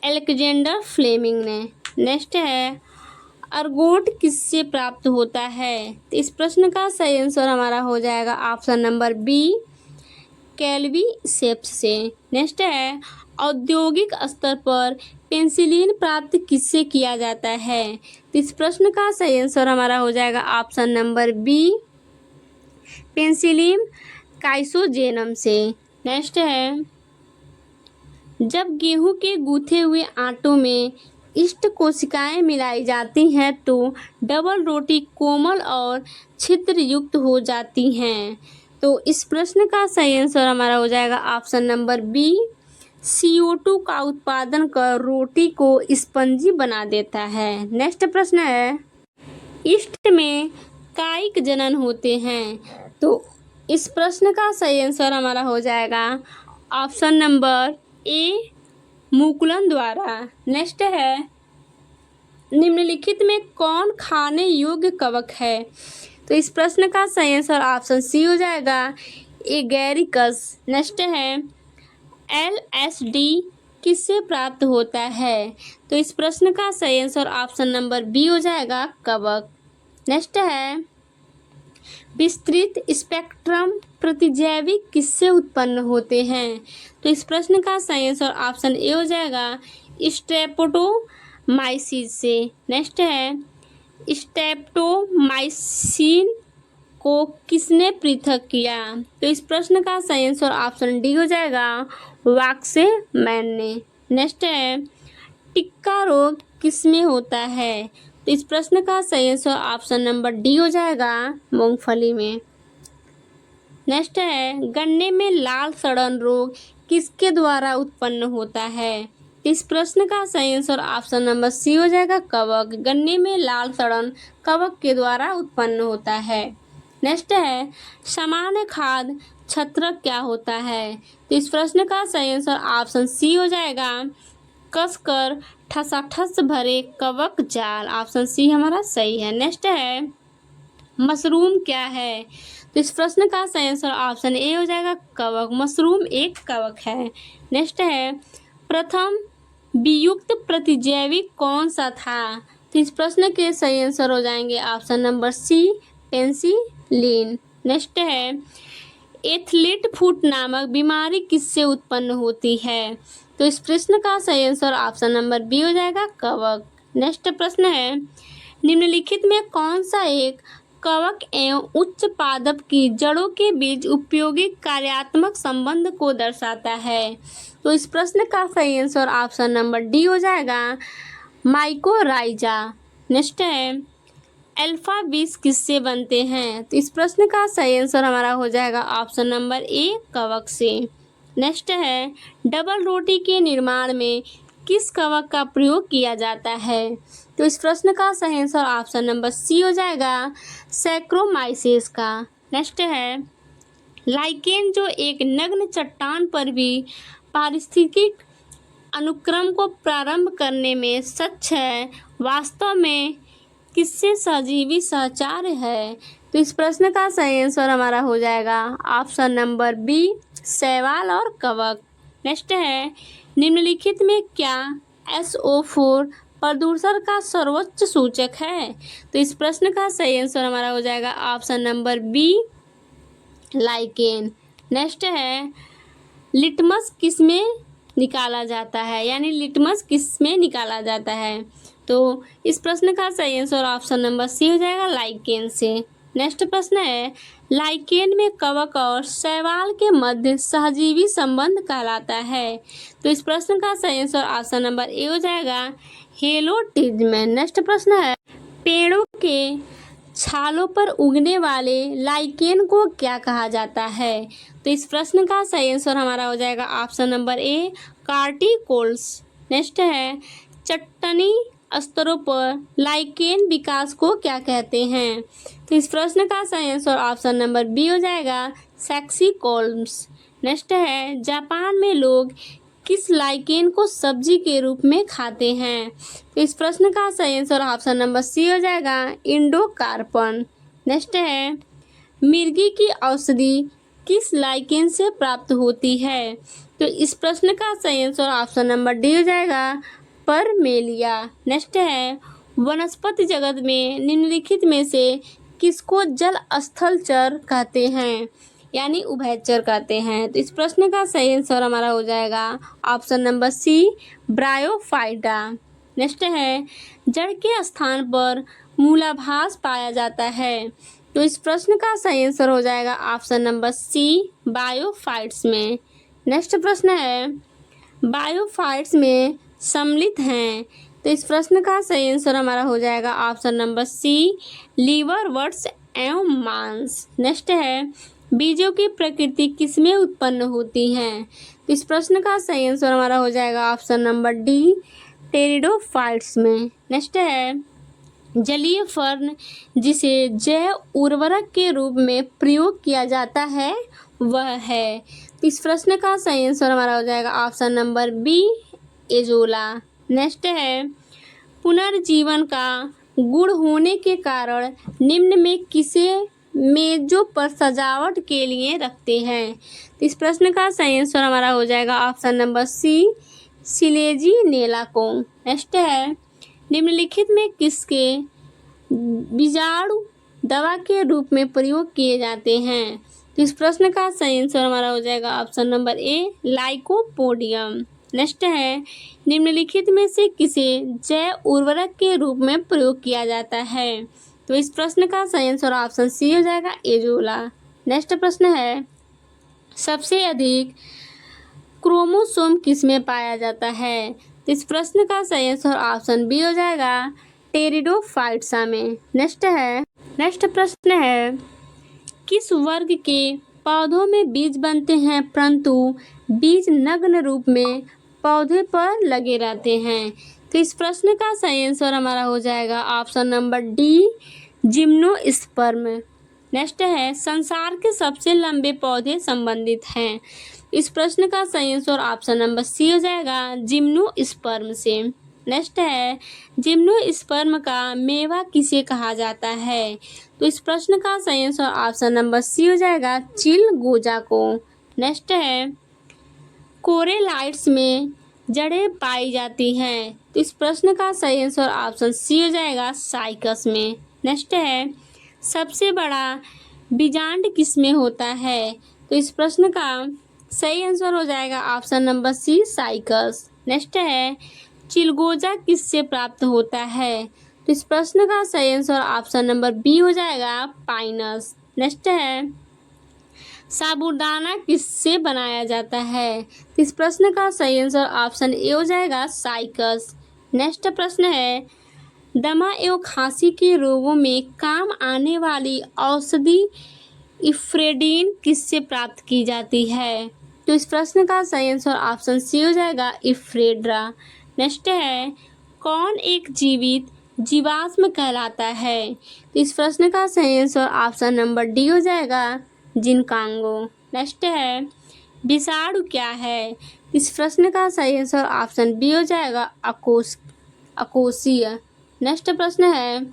अलेक्जेंडर फ्लेमिंग ने। नेक्स्ट है, अर्गोट किससे प्राप्त होता है? तो इस प्रश्न का सही आंसर हमारा हो जाएगा ऑप्शन नंबर बी, कैल्वीसेप्स से। नेक्स्ट है, औद्योगिक स्तर पर पेंसिलिन प्राप्त किससे किया जाता है? तो इस प्रश्न का सही आंसर हमारा हो जाएगा ऑप्शन नंबर बी, पेंसिलिन काइसोजेनम से। नेक्स्ट है, जब गेहूं के गूथे हुए आटों में इष्ट कोशिकाएं मिलाई जाती हैं तो डबल रोटी कोमल और छिद्र युक्त हो जाती हैं। तो इस प्रश्न का सही आंसर हमारा हो जाएगा ऑप्शन नंबर बी, CO2 का उत्पादन कर रोटी को स्पंजी बना देता है। नेक्स्ट प्रश्न है, इष्ट में कायिक जनन होते हैं? तो इस प्रश्न का सही आंसर हमारा हो जाएगा ऑप्शन नंबर ए, मुकुलन द्वारा। नेक्स्ट है, निम्नलिखित में कौन खाने योग्य कवक है? तो इस प्रश्न का सही आंसर ऑप्शन सी हो जाएगा, एगैरिकस। नेक्स्ट है, LSD किससे प्राप्त होता है? तो इस प्रश्न का सही आंसर ऑप्शन नंबर बी हो जाएगा, कवक। नेक्स्ट है, विस्तृत स्पेक्ट्रम प्रतिजैविक किससे उत्पन्न होते हैं? तो इस प्रश्न का सही आंसर ऑप्शन ए हो जाएगा, स्ट्रेप्टोमाइसिस से। नेक्स्ट है, स्ट्रेप्टोमाइसिन को किसने पृथक किया? तो इस प्रश्न का सही आंसर ऑप्शन डी हो जाएगा, वाक्सेमैन ने। नेक्स्ट है, टिक्का रोग किसमें होता है? तो इस प्रश्न का सही आंसर ऑप्शन नंबर डी हो जाएगा, मूंगफली में। नेक्स्ट है, गन्ने में लाल सड़न रोग किसके द्वारा उत्पन्न होता है? इस प्रश्न का सही आंसर ऑप्शन नंबर सी हो जाएगा, कवक। गन्ने में लाल सड़न कवक के द्वारा उत्पन्न होता है। नेक्स्ट है, सामान्य खाद छत्रक क्या होता है? तो इस प्रश्न का सही आंसर ऑप्शन सी हो जाएगा, कसकर ठसाठस भरे कवक जाल। ऑप्शन सी हमारा सही है। नेक्स्ट है, मशरूम क्या है? तो इस प्रश्न का सही आंसर ऑप्शन ए हो जाएगा, कवक। मशरूम एक कवक है। नेक्स्ट है, प्रथम वियुक्त प्रतिजैविक कौन सा था? तो इस प्रश्न के सही आंसर हो जाएंगे option number C, penicillin. Next है, एथलीट फुट नामक बीमारी किससे उत्पन्न होती है? तो इस प्रश्न का सही आंसर ऑप्शन नंबर बी हो जाएगा, कवक। नेक्स्ट प्रश्न है, निम्नलिखित में कौन सा एक कवक एवं उच्च पादप की जड़ों के बीच उपयोगी कार्यात्मक संबंध को दर्शाता है? तो इस प्रश्न का सही आंसर ऑप्शन नंबर डी हो जाएगा, माइकोराइजा। नेक्स्ट है, अल्फा बीज किससे बनते हैं? तो इस प्रश्न का सही आंसर हमारा हो जाएगा ऑप्शन नंबर ए, कवक से। नेक्स्ट है, डबल रोटी के निर्माण में किस कवक का प्रयोग किया जाता है? तो इस प्रश्न का सही आंसर ऑप्शन नंबर सी हो जाएगा, सैक्रोमाइसेस का। नेक्स्ट है, लाइकेन जो एक नग्न चट्टान पर भी पारिस्थितिक अनुक्रम को प्रारंभ करने में सक्षम है, वास्तव में किससे सहजीवी सहचार्य है? तो इस प्रश्न का सही आंसर हमारा हो जाएगा ऑप्शन नंबर बी, शैवाल और कवक। नेक्स्ट है, निम्नलिखित में क्या SO4 प्रदूषण का सर्वोच्च सूचक है? तो इस प्रश्न का सही आंसर हमारा हो जाएगा option number B, lichen. Next है, लिटमस किस में निकाला जाता है, यानी लिटमस किस में निकाला जाता है? तो इस प्रश्न का सही आंसर ऑप्शन नंबर सी हो जाएगा, लाइकेन से। नेक्स्ट प्रश्न है, लाइकेन में कवक और शैवाल के मध्य सहजीवी संबंध कहलाता है? तो इस प्रश्न का सही आंसर ऑप्शन नंबर ए हो जाएगा, हेलोटिज्म। नेक्स्ट प्रश्न है, पेड़ों के छालों पर उगने वाले लाइकेन को क्या कहा जाता है? तो इस प्रश्न का सही आंसर हमारा हो जाएगा ऑप्शन नंबर ए, कार्टिकोल्स। नेक्स्ट है, चट्टानी स्तरों पर लाइकेन विकास को क्या कहते हैं? तो इस प्रश्न का सही आंसर ऑप्शन नंबर बी हो जाएगा, सेक्सिकोल्म्स। नेक्स्ट है, जापान में लोग किस लाइकेन को सब्जी के रूप में खाते हैं? तो इस प्रश्न का सही आंसर ऑप्शन नंबर सी हो जाएगा, इंडोकार्पन। नेक्स्ट है, मिर्गी की औषधि किस लाइकेन से प्राप्त होती है? तो इस प्रश्न का सही आंसर ऑप्शन नंबर डी हो जाएगा, परमेलिया। नेक्स्ट है, वनस्पति जगत में निम्नलिखित में से किसको जल स्थल चर कहते हैं, यानी उभयचर कहते हैं? तो इस प्रश्न का सही आंसर हमारा हो जाएगा option number C, bryophyta. Next है, जड़ के स्थान पर मूलाभास पाया जाता है। तो इस प्रश्न का सही आंसर हो जाएगा ऑप्शन नंबर सी, बायोफाइट्स में। नेक्स्ट प्रश्न है, बायोफाइट्स में सम्मिलित हैं। तो इस प्रश्न का सही आंसर हमारा हो जाएगा ऑप्शन नंबर सी, लीवर वर्ट्स एवं मांस। नेक्स्ट है, बीजों की प्रकृति किसमें उत्पन्न होती है? तो इस प्रश्न का सही आंसर हमारा हो जाएगा ऑप्शन नंबर डी, टेरिडोफाइट्स में। नेक्स्ट है, जलीय फर्न जिसे जैव उर्वरक के रूप में प्रयोग किया जाता है वह है? तो इस प्रश्न का सही आंसर हमारा हो जाएगा option number B, azolla. Next है, पुनर्जीवन का गुण होने के कारण निम्न में किसे मेजों पर सजावट के लिए रखते हैं? तो इस प्रश्न का सही आंसर हमारा हो जाएगा ऑप्शन नंबर सी, सिलेजीनेला को। नेक्स्ट है, निम्नलिखित में किसके बीजाणु दवा के रूप में प्रयोग किए जाते हैं? तो इस प्रश्न का सही आंसर हमारा हो जाएगा option number A, lycopodium. Next है, निम्नलिखित में से किसे जैव उर्वरक के रूप में प्रयोग किया जाता है? तो इस प्रश्न का सही आंसर ऑप्शन सी हो जाएगा, एजोला। नेक्स्ट प्रश्न है, सबसे अधिक क्रोमोसोम किसमें पाया जाता है? तो इस प्रश्न का सही आंसर ऑप्शन बी हो जाएगा, टेरिडोफाइट्सा में। नेक्स्ट प्रश्न है, किस वर्ग के पौधों में बीज बनते हैं परंतु बीज नग्न रूप में पौधे पर लगे रहते हैं? तो इस प्रश्न का सही आंसर हमारा हो जाएगा option number D, gymnosperm. Next है, संसार के सबसे लंबे पौधे संबंधित हैं। इस प्रश्न का सही आंसर ऑप्शन नंबर सी हो जाएगा, जिम्नोस्पर्म से। नेक्स्ट है, जिम्नोस्पर्म का मेवा किसे कहा जाता है? तो इस प्रश्न का सही आंसर ऑप्शन नंबर सी हो जाएगा, चिलगोजा को। नेक्स्ट है, कोरेलाइट्स में जड़ें पाई जाती हैं। तो इस प्रश्न का सही आंसर ऑप्शन सी हो जाएगा, साइकस में। नेक्स्ट है, सबसे बड़ा बीजांड किसमें होता है? तो इस प्रश्न का सही आंसर हो जाएगा option number C, cycas. Next है, चिलगोजा किससे प्राप्त होता है? तो इस प्रश्न का सही आंसर ऑप्शन नंबर बी हो जाएगा, पाइनस। नेक्स्ट है, साबूदाना किससे बनाया जाता है? तो इस प्रश्न का सही आंसर ऑप्शन ए हो जाएगा, साइकस। नेक्स्ट प्रश्न है, दमा एवं खांसी के रोगों में काम आने वाली औषधि इफ्रेडिन किससे प्राप्त की जाती है? तो इस प्रश्न का सही आंसर ऑप्शन सी हो जाएगा, इफ्रेड्रा। नेक्स्ट है, कौन एक जीवित जीवाश्म कहलाता है? तो इस प्रश्न का सही आंसर ऑप्शन नंबर डी हो जाएगा, जिनकांगो। नेक्स्ट है, विषाणु क्या है? इस प्रश्न का सही आंसर ऑप्शन बी हो जाएगा, अकोशीय। नेक्स्ट प्रश्न है,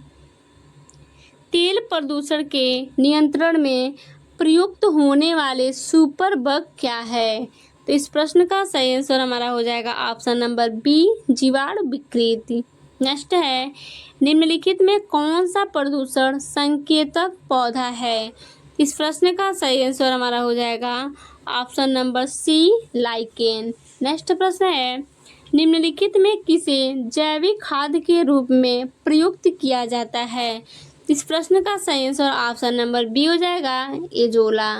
तेल प्रदूषण के नियंत्रण में प्रयुक्त होने वाले सुपर बग क्या है? तो इस प्रश्न का सही आंसर हमारा हो जाएगा ऑप्शन नंबर बी, जीवाणु विकृति। नेक्स्ट है, निम्नलिखित में कौन सा प्रदूषण संकेतक पौधा है? इस प्रश्न का सही आंसर हमारा हो जाएगा option number C, lichen. Next प्रश्न है, निम्नलिखित में किसे जैविक खाद के रूप में प्रयुक्त किया जाता है? इस प्रश्न का सही आंसर ऑप्शन नंबर बी हो जाएगा, एजोला।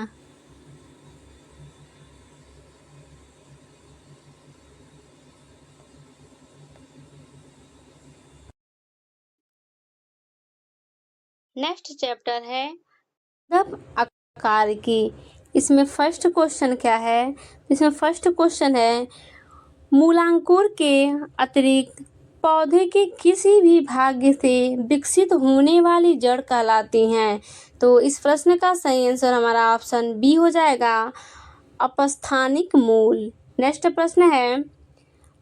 नेक्स्ट चैप्टर है आकार की। इसमें फर्स्ट क्वेश्चन क्या है? इसमें फर्स्ट क्वेश्चन है, मूलांकुर के अतिरिक्त पौधे के किसी भी भाग से विकसित होने वाली जड़ कहलाती हैं। तो इस प्रश्न का सही आंसर हमारा ऑप्शन बी हो जाएगा, अपस्थानिक मूल। नेक्स्ट प्रश्न है,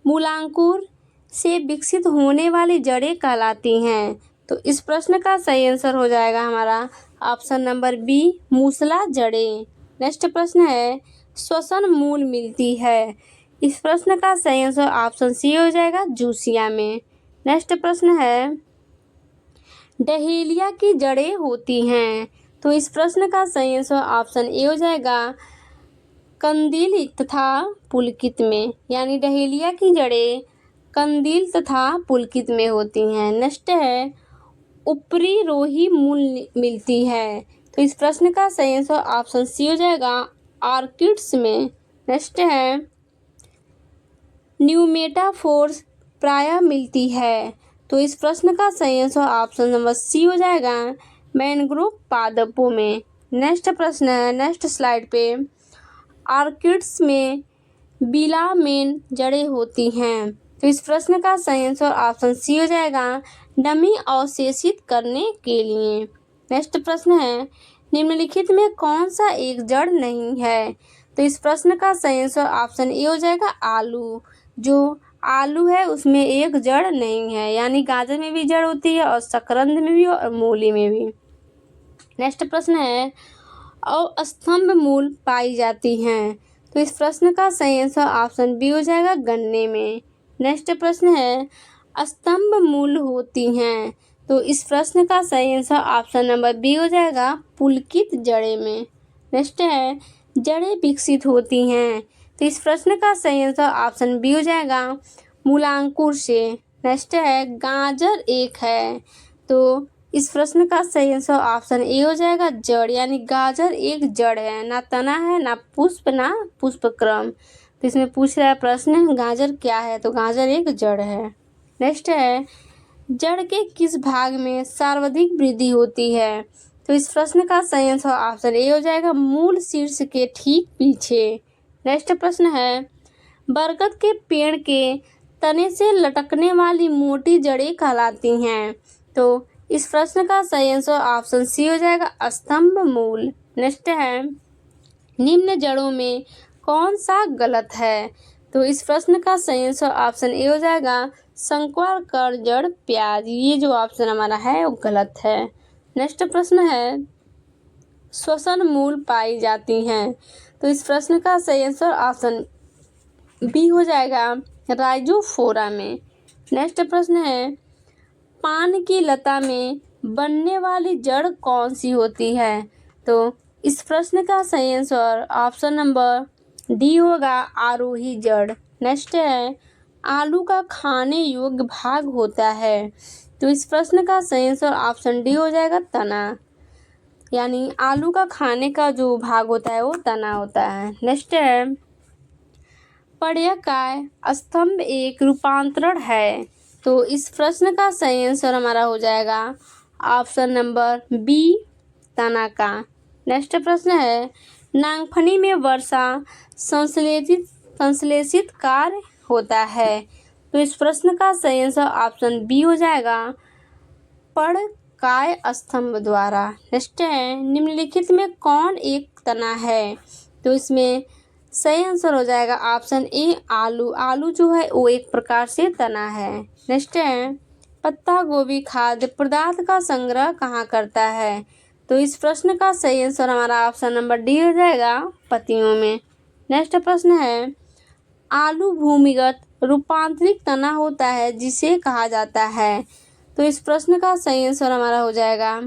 मूलांकुर से विकसित होने वाली जड़ें कहलाती हैं। तो इस प्रश्न का सही आंसर हो जाएगा हमारा ऑप्शन नंबर बी, मूसला जड़ें। नेक्स्ट प्रश्न है, श्वसन मूल मिलती है। इस प्रश्न का सही आंसर ऑप्शन सी हो जाएगा, जूसिया में। नेक्स्ट प्रश्न है, डहेलिया की जड़ें होती हैं। तो इस प्रश्न का सही आंसर ऑप्शन ए हो जाएगा, कंदील तथा पुलकित में, यानी डहेलिया की जड़ें कंदील तथा पुलकित में होती हैं। नेक्स्ट है, ऊपरी रोही मूल मिलती है। तो इस प्रश्न का सही आंसर ऑप्शन सी हो जाएगा, ऑर्किड्स में। नेक्स्ट है, न्यूमेटाफोर्स प्रायः मिलती है। तो इस प्रश्न का सही आंसर ऑप्शन नंबर सी हो जाएगा, मैंग्रोव पादपों में। नेक्स्ट प्रश्न है, नेक्स्ट स्लाइड पे, ऑर्किड्स में बिलामेन जड़ें होती हैं। तो इस प्रश्न का सही आंसर ऑप्शन सी हो जाएगा, नमी अवशेषित करने के लिए। नेक्स्ट प्रश्न है, निम्नलिखित में कौन सा एक जड़ नहीं है। तो इस प्रश्न का सही आंसर ऑप्शन ए हो जाएगा, आलू। जो आलू है उसमें एक जड़ नहीं है, यानी गाजर में भी जड़ होती है और शकरकंद में भी और मूली में भी। नेक्स्ट प्रश्न है, अस्तंभ मूल पाई जाती हैं। तो इस प्रश्न का सही आंसर ऑप्शन बी हो जाएगा, गन्ने में। नेक्स्ट प्रश्न है, स्तंभ मूल होती हैं। तो इस प्रश्न का सही आंसर ऑप्शन नंबर बी हो जाएगा, पुलकित जड़ें में। नेक्स्ट है, जड़ें विकसित होती हैं। तो इस प्रश्न का सही आंसर ऑप्शन बी हो जाएगा, मूलांकुर से। नेक्स्ट है, गाजर एक है। तो इस प्रश्न का सही आंसर ऑप्शन ए हो जाएगा, जड़, यानी गाजर एक जड़ है, ना तना है, ना पुष्प, ना पुष्पक्रम। तो इसमें पूछ रहा है प्रश्न, गाजर क्या है। तो गाजर एक जड़ है। नेक्स्ट है, जड़ के किस भाग में सर्वाधिक वृद्धि होती है। तो इस प्रश्न का सही आंसर ऑप्शन ए हो जाएगा, मूल शीर्ष के ठीक पीछे। नेक्स्ट प्रश्न है, बरगद के पेड़ के तने से लटकने वाली मोटी जड़ें कहलाती हैं। तो इस प्रश्न का सही आंसर ऑप्शन सी हो जाएगा, स्तंभ मूल। नेक्स्ट है, निम्न जड़ों में कौन सा गलत है। तो इस प्रश्न का सही आंसर ऑप्शन ए हो जाएगा, शंक्वाकार जड़ प्याज। ये जो ऑप्शन हमारा है वो गलत है। नेक्स्ट प्रश्न है, श्वसन मूल पाई जाती हैं। तो इस प्रश्न का सही आंसर ऑप्शन बी हो जाएगा, राइजोफोरा में। नेक्स्ट प्रश्न है, पान की लता में बनने वाली जड़ कौन सी होती है। तो इस प्रश्न का सही आंसर ऑप्शन नंबर डी होगा, आरोही जड़। नेक्स्ट है, आलू का खाने योग्य भाग होता है। तो इस प्रश्न का सही आंसर ऑप्शन डी हो जाएगा, तना, यानी आलू का खाने का जो भाग होता है वो तना होता है। नेक्स्ट है, पर्यायकाय स्तंभ एक रूपांतरण है। तो इस प्रश्न का सही आंसर हमारा हो जाएगा ऑप्शन नंबर बी, तना का। नेक्स्ट प्रश्न है, नागफनी में वर्षा संश्लेषित कार्य होता है। तो इस प्रश्न का सही आंसर ऑप्शन बी हो जाएगा, पर्णकाय स्तंभ द्वारा। नेक्स्ट है, निम्नलिखित में कौन एक तना है। तो इसमें सही आंसर हो जाएगा ऑप्शन ए, आलू। आलू जो है वो एक प्रकार से तना है। नेक्स्ट है, पत्ता गोभी खाद्य पदार्थ का संग्रह कहाँ करता है। तो इस प्रश्न का सही आंसर हमारा ऑप्शन नंबर डी हो जाएगा, पत्तियों में। नेक्स्ट प्रश्न है, आलू भूमिगत रूपांतरित तना होता है जिसे कहा जाता है। तो इस प्रश्न का सही आंसर हमारा हो जाएगा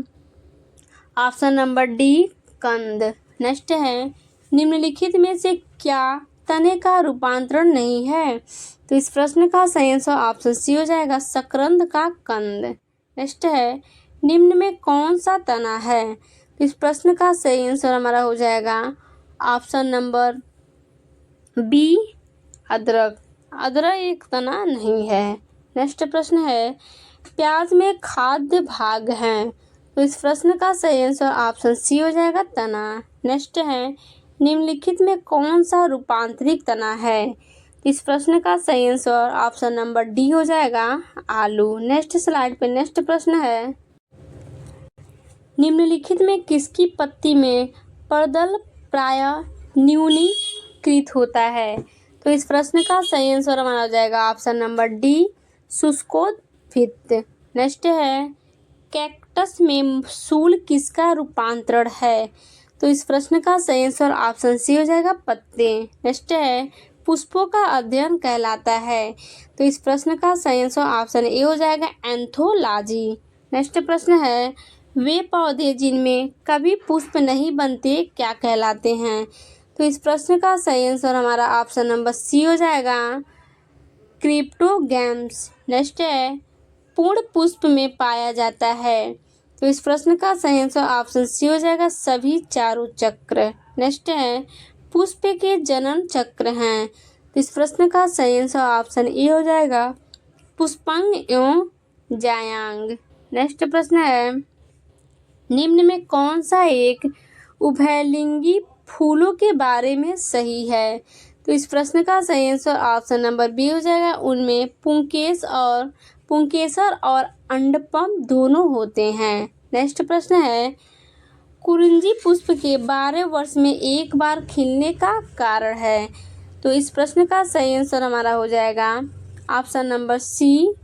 ऑप्शन नंबर डी, कंद। नेक्स्ट है, निम्नलिखित में से क्या तने का रूपांतरण नहीं है। तो इस प्रश्न का सही आंसर ऑप्शन सी हो जाएगा, शकरकंद का कंद। नेक्स्ट है, निम्न में कौन सा तना है। तो इस प्रश्न का सही आंसर हमारा हो जाएगा ऑप्शन नंबर बी, अदरक। अदरक एक तना नहीं है। नेक्स्ट प्रश्न है, प्याज में खाद्य भाग हैं। तो इस प्रश्न का सही आंसर ऑप्शन सी हो जाएगा, तना। नेक्स्ट है, निम्नलिखित में कौन सा रूपांतरित तना है। इस प्रश्न का सही आंसर ऑप्शन नंबर डी हो जाएगा, आलू। नेक्स्ट स्लाइड पे नेक्स्ट प्रश्न है, निम्नलिखित में किसकी पत्ती में प्रदल प्रायः न्यूनीकृत होता है। तो इस प्रश्न का सही आंसर हमारा हो जाएगा ऑप्शन नंबर डी, शुष्कोद्भिद। नेक्स्ट है, कैक्टस में सूल किसका रूपांतरण है? तो इस प्रश्न का सही आंसर ऑप्शन सी हो जाएगा, पत्ते। नेक्स्ट है, पुष्पों का अध्ययन कहलाता है। तो इस प्रश्न का सही आंसर ऑप्शन ए हो जाएगा, एंथोलॉजी। नेक्स्ट प्रश्न है, वे पौधे जिनमें कभी पुष्प नहीं बनते क्या कहलाते हैं? तो इस प्रश्न का सही आंसर हमारा ऑप्शन नंबर सी हो जाएगा, क्रिप्टोगैम्स। नेक्स्ट है, पूर्ण पुष्प में पाया जाता है। तो इस प्रश्न का सही आंसर ऑप्शन सी हो जाएगा, सभी चारों चक्र। नेक्स्ट है, पुष्प के जनन चक्र हैं। तो इस प्रश्न का सही आंसर ऑप्शन ए हो जाएगा, पुष्पांग एवं जायांग। नेक्स्ट प्रश्न है, निम्न में कौन सा एक उभयलिंगी फूलों के बारे में सही है? तो इस प्रश्न का सही आंसर ऑप्शन नंबर बी हो जाएगा, उनमें पुंकेसर और अंडपम दोनों होते हैं। नेक्स्ट प्रश्न है, कुरिंजी पुष्प के 12 वर्ष में एक बार खिलने का कारण है। तो इस प्रश्न का सही आंसर हमारा हो जाएगा ऑप्शन नंबर सी,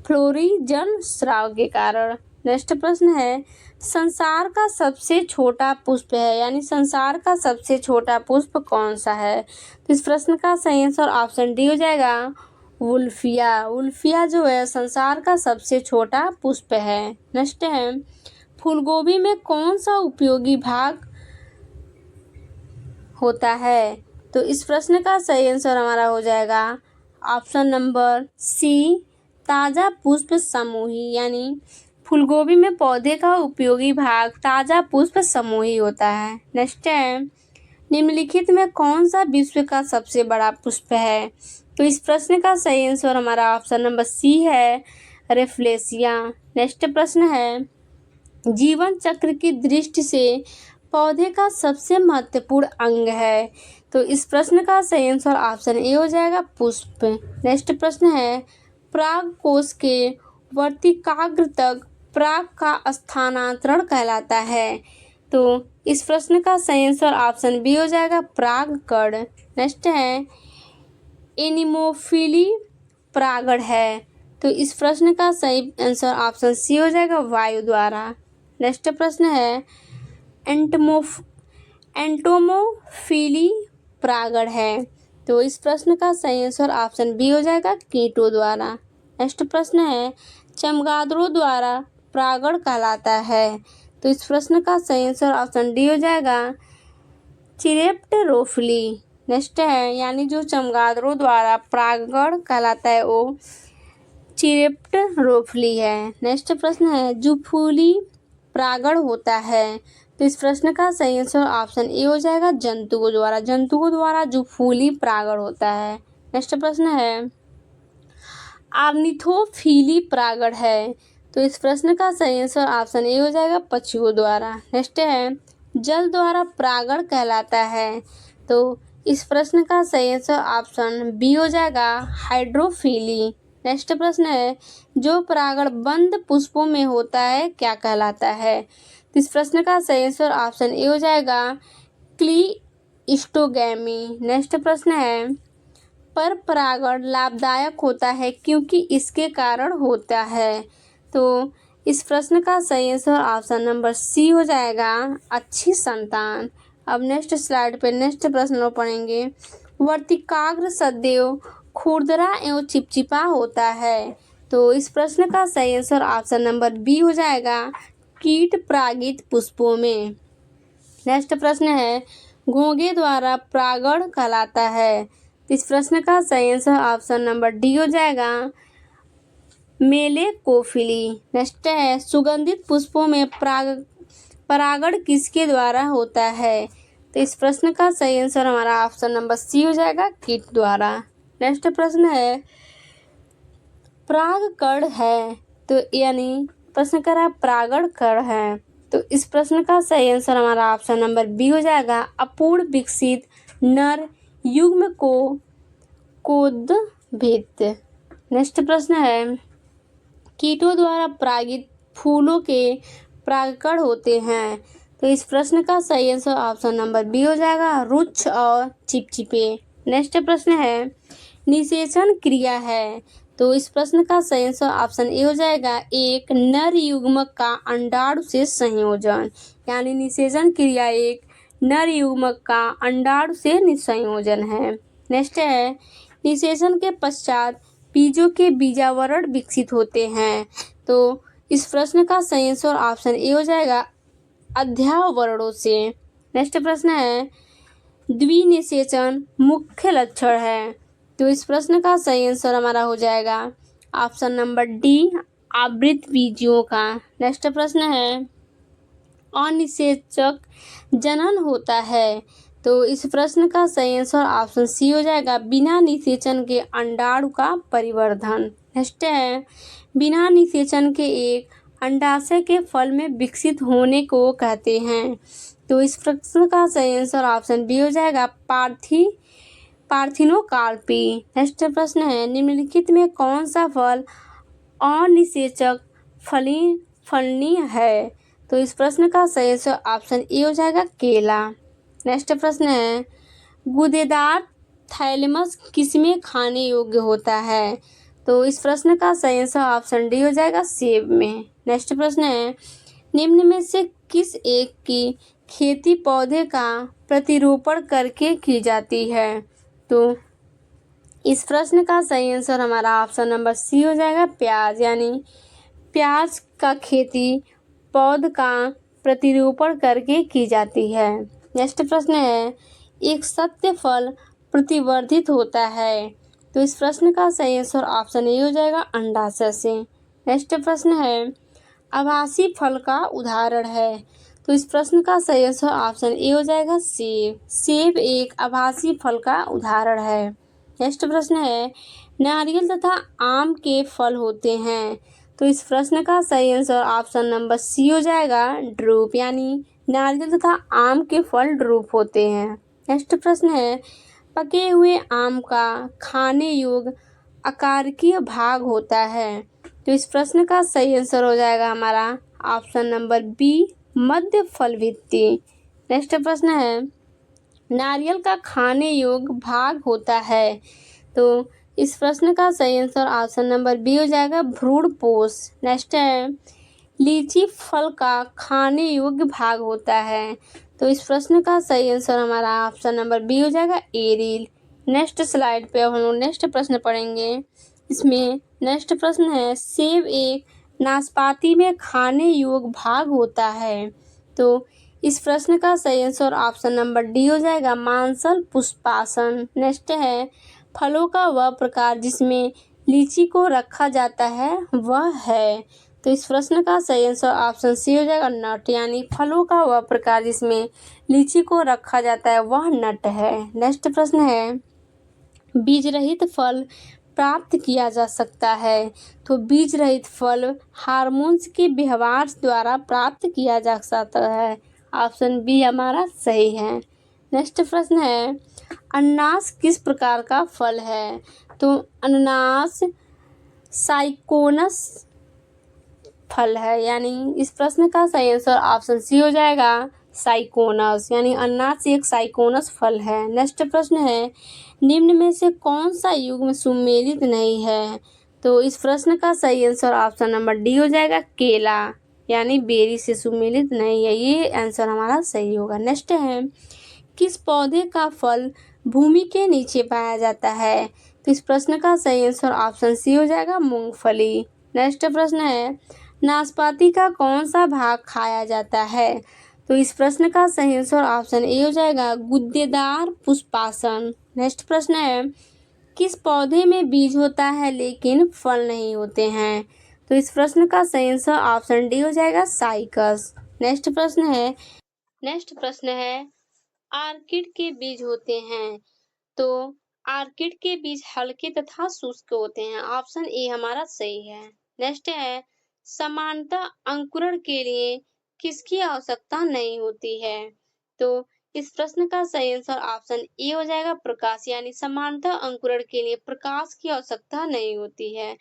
फ्लोरिजन स्राव के कारण। नेक्स्ट प्रश्न है, संसार का सबसे छोटा पुष्प है, यानी संसार का सबसे छोटा पुष्प कौन सा है? तो इस प्रश्न का सही आंसर ऑप्शन डी हो जाएगा, वुल्फिया। वुल्फिया जो है संसार का सबसे छोटा पुष्प है। नेक्स्ट है, फूलगोभी में कौन सा उपयोगी भाग होता है? तो इस प्रश्न का सही आंसर हमारा हो जाएगा ऑप्शन नंबर सी, ताज़ा पुष्प समूही। यानी फूलगोभी में पौधे का उपयोगी भाग ताज़ा पुष्प समूही होता है। नेक्स्ट है, निम्नलिखित में कौन सा विश्व का सबसे बड़ा पुष्प है? तो इस प्रश्न का सही आंसर हमारा ऑप्शन नंबर सी है, रेफ्लेसिया। नेक्स्ट प्रश्न है, जीवन चक्र की दृष्टि से पौधे का सबसे महत्वपूर्ण अंग है। तो इस प्रश्न का सही आंसर ऑप्शन ए हो जाएगा, पुष्प। नेक्स्ट प्रश्न है, पराग कोश के वर्तिकाग्र तक पराग का स्थानांतरण कहलाता है। तो इस प्रश्न का सही आंसर ऑप्शन बी हो जाएगा, परागकण। नेक्स्ट है, एनिमोफिली परागण है। तो इस प्रश्न का सही आंसर ऑप्शन सी हो जाएगा, वायु द्वारा। नेक्स्ट प्रश्न है, एंटोमोफिली परागण है। तो इस प्रश्न का सही आंसर ऑप्शन बी हो जाएगा, कीटों द्वारा। नेक्स्ट प्रश्न है, चमगादड़ों द्वारा परागण कहलाता है। तो इस प्रश्न का सही आंसर ऑप्शन डी हो जाएगा, चिरेप्टेरोफिली। नेक्स्ट है, यानी जो चमगादड़ों द्वारा परागण कहलाता है वो चिरेप्टेरोफिली है। नेक्स्ट प्रश्न है, जुफूली परागण होता है। तो इस प्रश्न का सही आंसर ऑप्शन ए हो जाएगा, जंतुओं द्वारा। जंतुओं द्वारा जुफूली परागण होता है। नेक्स्ट प्रश्न है, ऑर्निथोफिली परागण है। तो इस प्रश्न का सही आंसर ऑप्शन ए हो जाएगा, पक्षियों द्वारा। नेक्स्ट है, जल द्वारा परागण कहलाता है। तो इस प्रश्न का सही आंसर ऑप्शन बी हो जाएगा, हाइड्रोफिली। नेक्स्ट प्रश्न है, जो परागण बंद पुष्पों में होता है क्या कहलाता है? तो इस प्रश्न का सही आंसर ऑप्शन ए हो जाएगा, क्लीस्टोगैमी। नेक्स्ट प्रश्न है, पर परागण लाभदायक होता है क्योंकि इसके कारण होता है। तो इस प्रश्न का सही आंसर ऑप्शन नंबर सी हो जाएगा, अच्छी संतान। अब नेक्स्ट स्लाइड पे नेक्स्ट प्रश्न पढ़ेंगे, वर्तिकाग्र सदैव खुरदरा एवं चिपचिपा होता है। तो इस प्रश्न का सही आंसर ऑप्शन नंबर बी हो जाएगा, कीट परागित पुष्पों में। नेक्स्ट प्रश्न है, घोंघे द्वारा परागण कहलाता है। इस प्रश्न का सही आंसर ऑप्शन नंबर डी हो जाएगा, मेलेकोफिली। नेक्स्ट है, सुगंधित पुष्पों में परागण किसके द्वारा होता है? तो इस प्रश्न का सही आंसर हमारा ऑप्शन नंबर सी हो जाएगा, कीट द्वारा। नेक्स्ट प्रश्न है, परागकण है। तो यानी प्रश्न कर रहा है परागण कण है। तो इस प्रश्न का सही आंसर हमारा ऑप्शन नंबर बी हो जाएगा, अपूर्ण विकसित नर युग्म को कोदभित। नेक्स्ट प्रश्न है, कीटों द्वारा परागित फूलों के परागकण होते हैं। तो इस प्रश्न का सही आंसर ऑप्शन नंबर बी हो जाएगा, रुक्ष और चिपचिपे। नेक्स्ट प्रश्न है निषेचन क्रिया है। तो इस प्रश्न का सही आंसर ऑप्शन ए हो जाएगा एक नर युग्मक का अंडाणु से संयोजन, यानी निषेचन क्रिया एक नर युग्मक का अंडाणु से संयोजन है। नेक्स्ट है निषेचन के पश्चात बीजों के बीजावरण विकसित होते हैं। तो इस प्रश्न का सही आंसर ऑप्शन ए हो जाएगा अध्यावरणों से। नेक्स्ट प्रश्न है द्विनिषेचन मुख्य लक्षण है। तो इस प्रश्न का सही आंसर हमारा हो जाएगा ऑप्शन नंबर डी आवृत बीजों का। नेक्स्ट प्रश्न है अनिषेचक जनन होता है। तो इस प्रश्न का सही आंसर ऑप्शन सी हो जाएगा बिना निषेचन के अंडाणु का परिवर्धन। नेक्स्ट है बिना निषेचन के एक अंडाशय के फल में विकसित होने को कहते हैं। तो इस प्रश्न का सही आंसर ऑप्शन बी हो जाएगा पार्थिनोकार्पी। नेक्स्ट प्रश्न है निम्नलिखित में कौन सा फल अनिषेचक फलनी है। तो इस प्रश्न का सही आंसर ऑप्शन ए हो जाएगा केला। नेक्स्ट प्रश्न है गूदेदार थैलेमस किसमें खाने योग्य होता है। तो इस प्रश्न का सही आंसर ऑप्शन डी हो जाएगा सेब में। नेक्स्ट प्रश्न है निम्न में से किस एक की खेती पौधे का प्रतिरोपण करके की जाती है। तो इस प्रश्न का सही आंसर हमारा ऑप्शन नंबर सी हो जाएगा प्याज, यानी प्याज का खेती पौध का प्रतिरोपण करके की जाती है। नेक्स्ट प्रश्न है एक सत्य फल प्रतिवर्धित होता है। तो इस प्रश्न का सही आंसर ऑप्शन ए हो जाएगा अंडाशय से। नेक्स्ट प्रश्न है आभासी फल का उदाहरण है। तो इस प्रश्न का सही आंसर ऑप्शन ए हो जाएगा सेब। सेब एक आभासी फल का उदाहरण है। नेक्स्ट प्रश्न है नारियल तथा आम के फल होते हैं। तो इस प्रश्न का सही आंसर ऑप्शन नंबर सी हो जाएगा ड्रूप, यानी नारियल तथा आम के फल ड्रूप होते हैं। नेक्स्ट प्रश्न है पके हुए आम का खाने योग्य आकारिकीय भाग होता है। तो इस प्रश्न का सही आंसर हो जाएगा हमारा ऑप्शन नंबर बी मध्य फल भित्ति। नेक्स्ट प्रश्न है नारियल का खाने योग्य भाग होता है। तो इस प्रश्न का सही आंसर ऑप्शन नंबर बी हो जाएगा भ्रूणपोष। नेक्स्ट है लीची फल का खाने योग्य भाग होता है। तो इस प्रश्न का सही आंसर हमारा ऑप्शन नंबर बी हो जाएगा एरिल। नेक्स्ट स्लाइड पे अब हम लोग नेक्स्ट प्रश्न पढ़ेंगे। इसमें नेक्स्ट प्रश्न है सेब एक नाशपाती में खाने योग्य भाग होता है। तो इस प्रश्न का सही आंसर ऑप्शन नंबर डी हो जाएगा मांसल पुष्पासन। नेक्स्ट है फलों का वह प्रकार जिसमें लीची को रखा जाता है वह है। तो इस प्रश्न का सही आंसर ऑप्शन सी हो जाएगा नट, यानी फलों का वह प्रकार जिसमें लीची को रखा जाता है वह नट है। नेक्स्ट प्रश्न है बीज रहित फल प्राप्त किया जा सकता है। तो बीज रहित फल हार्मोन्स के व्यवहार द्वारा प्राप्त किया जा सकता है। ऑप्शन बी हमारा सही है। नेक्स्ट प्रश्न है अनानास किस प्रकार का फल है। तो अनानास साइकोनस फल है, यानी इस प्रश्न का सही आंसर ऑप्शन सी हो जाएगा साइकोनस, यानी अनानास एक साइकोनस फल है। नेक्स्ट प्रश्न है निम्न में से कौन सा युग्म सुमेलित नहीं है। तो इस प्रश्न का सही आंसर ऑप्शन नंबर डी हो जाएगा केला, यानी बेरी से सुमेलित नहीं है। ये आंसर हमारा सही होगा। नेक्स्ट है किस पौधे का फल भूमि के नीचे पाया जाता है। तो इस प्रश्न का सही आंसर ऑप्शन सी हो जाएगा मूंगफली। नेक्स्ट प्रश्न है नाशपाती का कौन सा भाग खाया जाता है। तो इस प्रश्न का सही आंसर ऑप्शन ए हो जाएगा गुद्देदार पुष्पासन। नेक्स्ट प्रश्न है किस पौधे में बीज होता है लेकिन फल नहीं होते हैं। तो इस प्रश्न का सही आंसर ऑप्शन डी हो जाएगा साइकस। नेक्स्ट प्रश्न है आर्किड के बीज होते हैं। तो आर्किड के बीज हल्के तथा शुष्क होते हैं। ऑप्शन ए हमारा सही है। नेक्स्ट है समानतः अंकुरण के लिए किसकी आवश्यकता नहीं होती है। तो इस प्रश्न का सही आंसर ऑप्शन ए हो जाएगा प्रकाश, यानी समानतः अंकुरण के लिए प्रकाश की आवश्यकता नहीं होती है।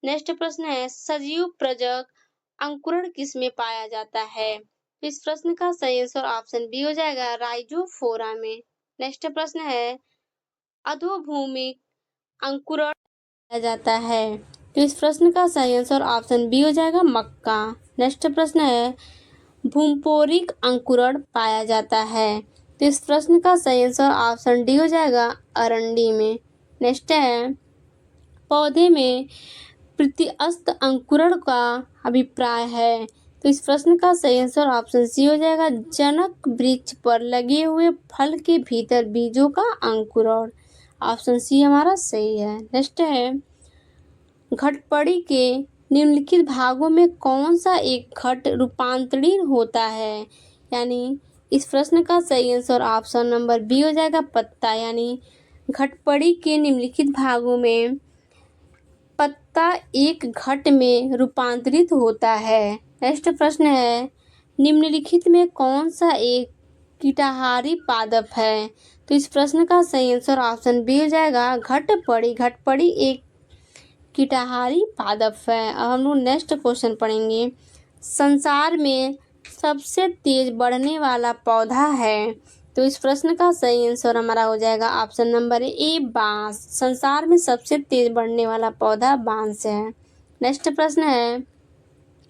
नेक्स्ट प्रश्न है सजीव प्रजक अंकुरण किसमें पाया जाता है। इस प्रश्न का सही आंसर ऑप्शन बी हो जाएगा राइजोफोरा में। नेक्स्ट प्रश्न है अधोभूमिक अंकुरण पाया जाता है। तो इस प्रश्न का सही आंसर ऑप्शन बी हो जाएगा, मक्का। नेक्स्ट प्रश्न है, भूमपोरिक अंकुरण पाया जाता है। तो इस प्रश्न का सही आंसर ऑप्शन डी हो जाएगा, अरंडी में। नेक्स्ट है, पौधे में प्रत्यस्त अंकुरण का अभिप्राय है। तो इस प्रश्न का सही आंसर ऑप्शन सी हो जाएगा, जनक वृक्ष पर लगे हुए फल के भीतर बीजों का अंकुरण। ऑप्शन सी हमारा सही है। नेक्स्ट है, घटपड़ी के निम्नलिखित भागों में कौन सा एक घट रूपांतरित होता है। यानी इस प्रश्न का सही आंसर ऑप्शन नंबर बी हो जाएगा, पत्ता। यानी घटपड़ी के निम्नलिखित भागों में पत्ता एक घट में रूपांतरित होता है। नेक्स्ट प्रश्न है, निम्नलिखित में कौन सा एक कीटाहारी पादप है। तो इस प्रश्न का सही आंसर ऑप्शन बी हो जाएगा, घटपड़ी। घटपड़ी एक कीटाहारी पादप है। अब हम लोग नेक्स्ट क्वेश्चन पढ़ेंगे, संसार में सबसे तेज बढ़ने वाला पौधा है। तो इस प्रश्न का सही आंसर हमारा हो जाएगा ऑप्शन नंबर ए, बांस। संसार में सबसे तेज बढ़ने वाला पौधा बांस है। नेक्स्ट प्रश्न है,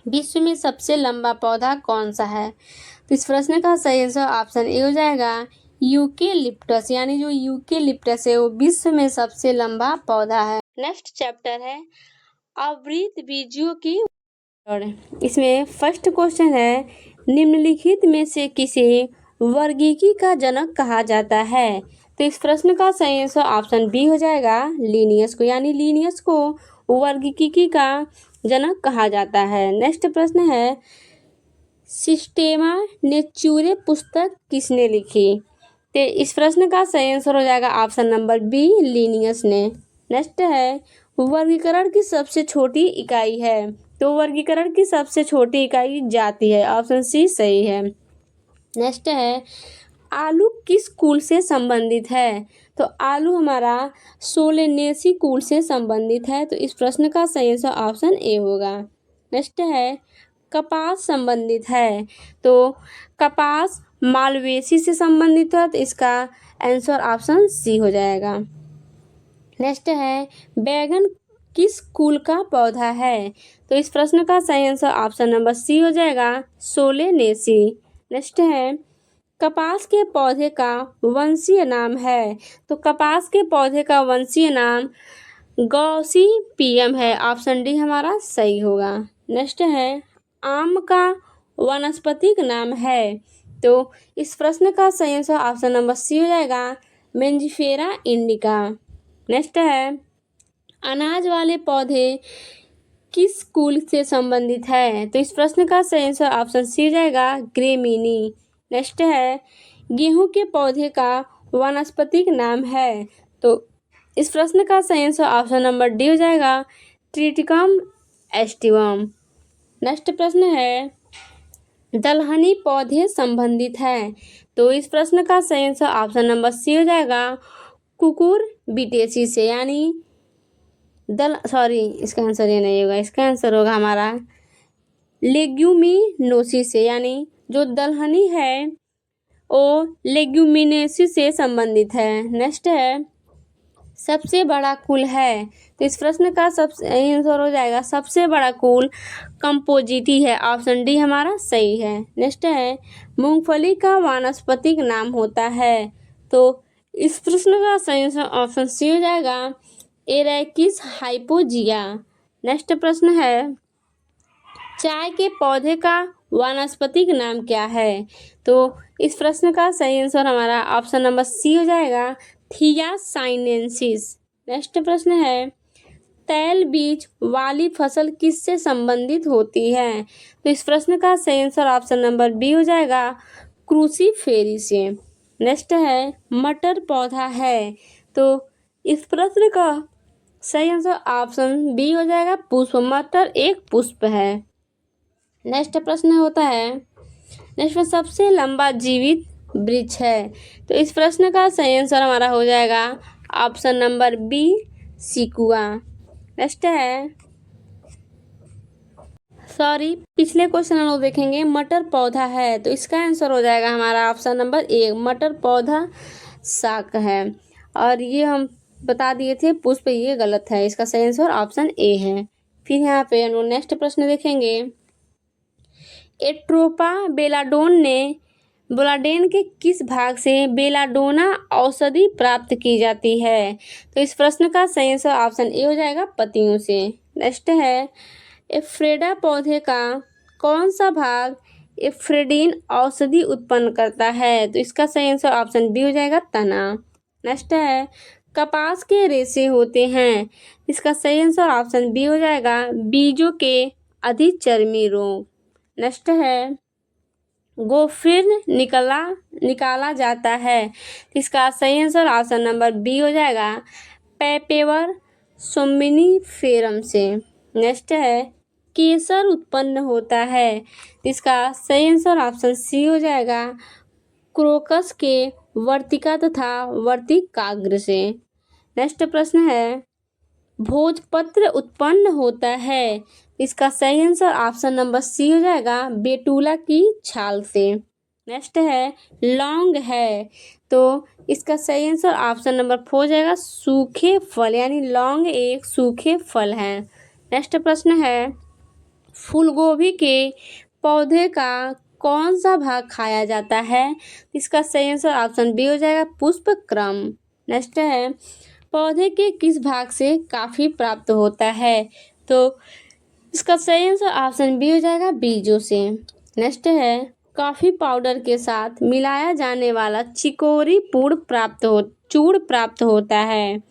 विश्व में सबसे लंबा पौधा कौन सा है। तो इस प्रश्न का सही आंसर ऑप्शन ए हो जाएगा, यूकेलिप्टस। यानी जो यूकेलिप्टस है वो विश्व में सबसे लंबा पौधा है। नेक्स्ट चैप्टर है, आवृतबीजियों की। इसमें फर्स्ट क्वेश्चन है, निम्नलिखित में से किसे वर्गीकी का जनक कहा जाता है। तो इस प्रश्न का सही आंसर ऑप्शन बी हो जाएगा, लीनियस को। यानी लीनियस को वर्गीकी का जनक कहा जाता है। नेक्स्ट प्रश्न है, सिस्टेमा नेचुरे पुस्तक किसने लिखी। तो इस प्रश्न का सही आंसर हो जाएगा ऑप्शन नंबर बी, लीनियस ने। नेक्स्ट है, वर्गीकरण की सबसे छोटी इकाई है। तो वर्गीकरण की सबसे छोटी इकाई जाति है। ऑप्शन सी सही है। नेक्स्ट है, आलू किस कुल से संबंधित है। तो आलू हमारा सोलेनेसी कुल से संबंधित है। तो इस प्रश्न का सही आंसर ऑप्शन ए होगा। नेक्स्ट है, कपास संबंधित है। तो कपास मालवेसी से संबंधित है। तो इसका आंसर ऑप्शन सी हो जाएगा। नेक्स्ट है, बैगन किस कुल का पौधा है। तो इस प्रश्न का सही आंसर ऑप्शन नंबर सी हो जाएगा, सोलेनेसी। नेक्स्ट है, कपास के पौधे का वंशीय नाम है। तो कपास के पौधे का वंशीय नाम गॉसिपियम है। ऑप्शन डी हमारा सही होगा। नेक्स्ट है, आम का वानस्पतिक नाम है। तो इस प्रश्न का सही आंसर ऑप्शन नंबर सी हो जाएगा, मेंजिफेरा इंडिका। नेक्स्ट है, अनाज वाले पौधे किस कुल से संबंधित है। तो इस प्रश्न का सही आंसर ऑप्शन सी हो जाएगा, ग्रेमिनी। नेक्स्ट है, गेहूं के पौधे का वानस्पतिक नाम है। तो इस प्रश्न का सही आंसर ऑप्शन नंबर डी हो जाएगा, ट्रिटिकम एस्टिवम। नेक्स्ट प्रश्न है, दलहनी पौधे संबंधित है। तो इस प्रश्न का सही आंसर ऑप्शन नंबर सी हो जाएगा, कुकुर बिटेसी से। यानी इसका आंसर ये नहीं होगा। इसका आंसर होगा हमारा लेग्यूमिनोसी से। यानी जो दलहनी है वो लेग्यूमिनेसी से संबंधित है। नेक्स्ट है, सबसे बड़ा कुल है। तो इस प्रश्न का सबसे आंसर हो जाएगा, सबसे बड़ा कुल कंपोजिटी है। ऑप्शन डी हमारा सही है। नेक्स्ट है, मूंगफली का वानस्पतिक नाम होता है। तो इस प्रश्न का सही आंसर ऑप्शन सी हो जाएगा, एरेकिस हाइपोजिया। नेक्स्ट प्रश्न है, चाय के पौधे का वानस्पतिक नाम क्या है। तो इस प्रश्न का सही आंसर हमारा ऑप्शन नंबर सी हो जाएगा, थियासाइनेंसिस। नेक्स्ट प्रश्न है, तैल बीज वाली फसल किससे संबंधित होती है। तो इस प्रश्न का सही आंसर ऑप्शन नंबर बी हो जाएगा, क्रूसीफेरी से। नेक्स्ट है, मटर पौधा है। तो इस प्रश्न का सही आंसर ऑप्शन बी हो जाएगा, पुष्प। मटर एक पुष्प है। नेक्स्ट प्रश्न होता है, नेक्स्ट में सबसे लंबा जीवित वृक्ष है। तो इस प्रश्न का सही आंसर हमारा हो जाएगा ऑप्शन नंबर बी, सिकुआ। नेक्स्ट है, पिछले क्वेश्चन हम लोग देखेंगे, मटर पौधा है। तो इसका आंसर हो जाएगा हमारा ऑप्शन नंबर ए, मटर पौधा शाक है। और ये हम बता दिए थे पुष्प, ये गलत है, इसका सही आंसर ऑप्शन ए है। फिर यहाँ पे हम लोग नेक्स्ट प्रश्न देखेंगे। एट्रोपा बेलाडोन के किस भाग से बेलाडोना औषधि प्राप्त की जाती है? तो इस प्रश्न का सही आंसर ऑप्शन ए हो जाएगा, पत्तियों से। नेक्स्ट है, एफ्रेडा पौधे का कौन सा भाग एफ्रेडिन औषधि उत्पन्न करता है? तो इसका सही आंसर ऑप्शन बी हो जाएगा, तना। नेक्स्ट है, कपास के रेशे होते हैं, इसका सही आंसर ऑप्शन बी हो जाएगा, बीजों के अधिचर्मी रोग। नेक्स्ट है, गोफिर निकाला जाता है, इसका सही आंसर ऑप्शन नंबर बी हो जाएगा, पेपेवर सोम्निफेरम से। नेक्स्ट है, केसर उत्पन्न होता है, इसका सही आंसर ऑप्शन सी हो जाएगा, क्रोकस के वर्तिका तथा वर्तिकाग्र से। नेक्स्ट प्रश्न है, भोजपत्र उत्पन्न होता है, इसका सही आंसर ऑप्शन नंबर सी हो जाएगा, बेटुला की छाल से। नेक्स्ट है, लौंग है, तो इसका सही आंसर ऑप्शन नंबर 4 हो जाएगा, सूखे फल, यानी लौंग एक सूखे फल है। नेक्स्ट प्रश्न है, फूलगोभी के पौधे का कौन सा भाग खाया जाता है? इसका सही आंसर ऑप्शन बी हो जाएगा, पुष्पक्रम। नेक्स्ट है, पौधे के किस भाग से काफी प्राप्त होता है? तो इसका सही आंसर ऑप्शन बी हो जाएगा, बीजों से। नेक्स्ट है, कॉफी पाउडर के साथ मिलाया जाने वाला चिकोरी चूर्ण प्राप्त होता है,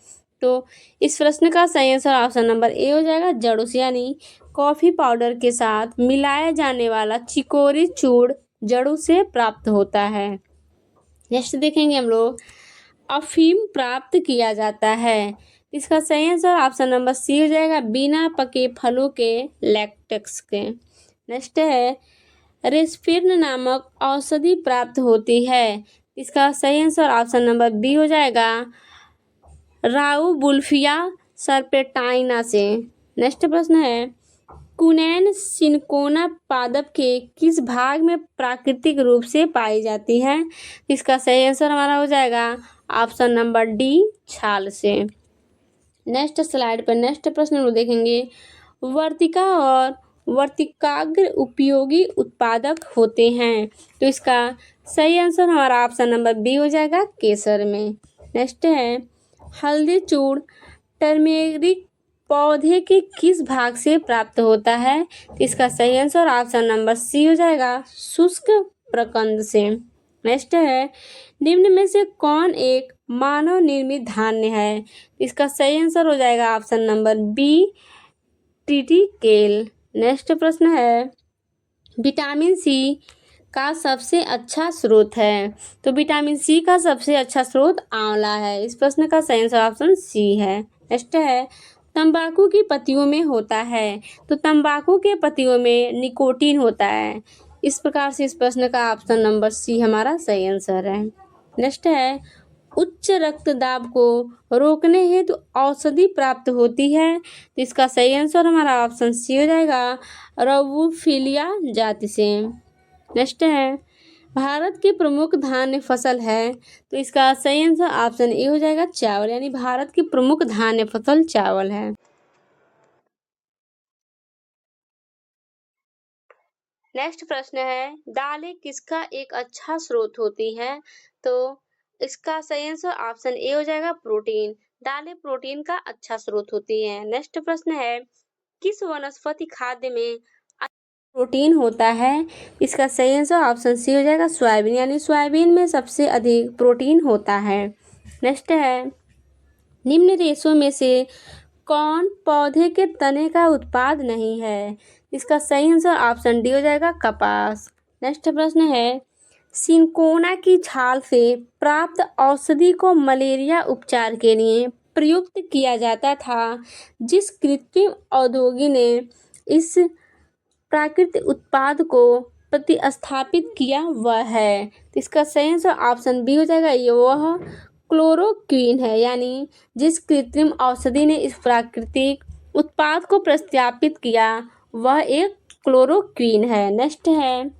तो इस प्रश्न का सही आंसर ऑप्शन नंबर ए हो जाएगा, जड़ों से, यानी कॉफी पाउडर के साथ मिलाया जाने वाला चिकोरी चूर्ण जड़ों से प्राप्त होता है। नेक्स्ट देखेंगे हम लोग, अफीम प्राप्त किया जाता है, इसका सही आंसर ऑप्शन नंबर सी हो जाएगा, बिना पके फलों के लैक्टेक्स के। नेक्स्ट है, रेस्पिन नामक औषधि प्राप्त होती है, इसका सही आंसर ऑप्शन नंबर बी हो जाएगा, राउबुल्फिया सर्पेटाइना से। नेक्स्ट प्रश्न है, कुनैन सिनकोना पादप के किस भाग में प्राकृतिक रूप से पाई जाती है? इसका सही आंसर हमारा हो जाएगा ऑप्शन नंबर डी, छाल से। नेक्स्ट स्लाइड पर नेक्स्ट प्रश्न हम देखेंगे, वर्तिका और वर्तिकाग्र उपयोगी उत्पादक होते हैं, तो इसका सही आंसर हमारा ऑप्शन नंबर बी हो जाएगा, केसर में। नेक्स्ट है, हल्दी चूर्ण टर्मेरिक पौधे के किस भाग से प्राप्त होता है? तो इसका सही आंसर ऑप्शन नंबर सी हो जाएगा, शुष्क प्रकंद से। नेक्स्ट है, निम्न में से कौन एक मानव निर्मित धान्य है? इसका सही आंसर हो जाएगा option number B, triticale. Next प्रश्न है, विटामिन सी का सबसे अच्छा स्रोत है, तो विटामिन सी का सबसे अच्छा स्रोत आंवला है, इस प्रश्न का सही आंसर ऑप्शन सी है। नेक्स्ट है, तंबाकू की पत्तियों में होता है, तो तंबाकू के पत्तियों में निकोटीन होता है, इस प्रकार से इस प्रश्न का ऑप्शन नंबर सी हमारा सही आंसर है। नेक्स्ट है, उच्च रक्तदाब को रोकने हेतु औषधि प्राप्त होती है, तो इसका सही आंसर हमारा ऑप्शन सी हो जाएगा, रवुफिलिया जाति से। नेक्स्ट है, भारत की प्रमुख धान्य फसल है, तो इसका सही आंसर ऑप्शन ए हो जाएगा, चावल, यानी भारत की प्रमुख धान्य फसल चावल है। नेक्स्ट प्रश्न है, दालें किसका एक अच्छा स्रोत होती हैं? तो इसका सही आंसर ऑप्शन ए हो जाएगा, प्रोटीन। दालें प्रोटीन का अच्छा स्रोत होती हैं। नेक्स्ट प्रश्न है, किस वनस्पति खाद्य में प्रोटीन होता है? इसका सही आंसर ऑप्शन सी हो जाएगा, सोयाबीन, यानी सोयाबीन में सबसे अधिक प्रोटीन होता है। नेक्स्ट है, निम्न रेशों में से कौन पौधे के तने का उत्पाद नहीं है? इसका सही आंसर ऑप्शन डी हो जाएगा, कपास। नेक्स्ट प्रश्न है, सिनकोना की छाल से प्राप्त औषधि को मलेरिया उपचार के लिए प्रयुक्त किया जाता था, जिस कृत्रिम औद्योगिक ने इस प्राकृतिक उत्पाद को प्रतिस्थापित किया वह है, तो इसका सही आंसर ऑप्शन बी हो जाएगा, ये वह क्लोरोक्वीन है, यानी जिस कृत्रिम औषधि ने इस प्राकृतिक उत्पाद को प्रतिस्थापित किया वह एक क्लोरोक्वीन है। नेक्स्ट है,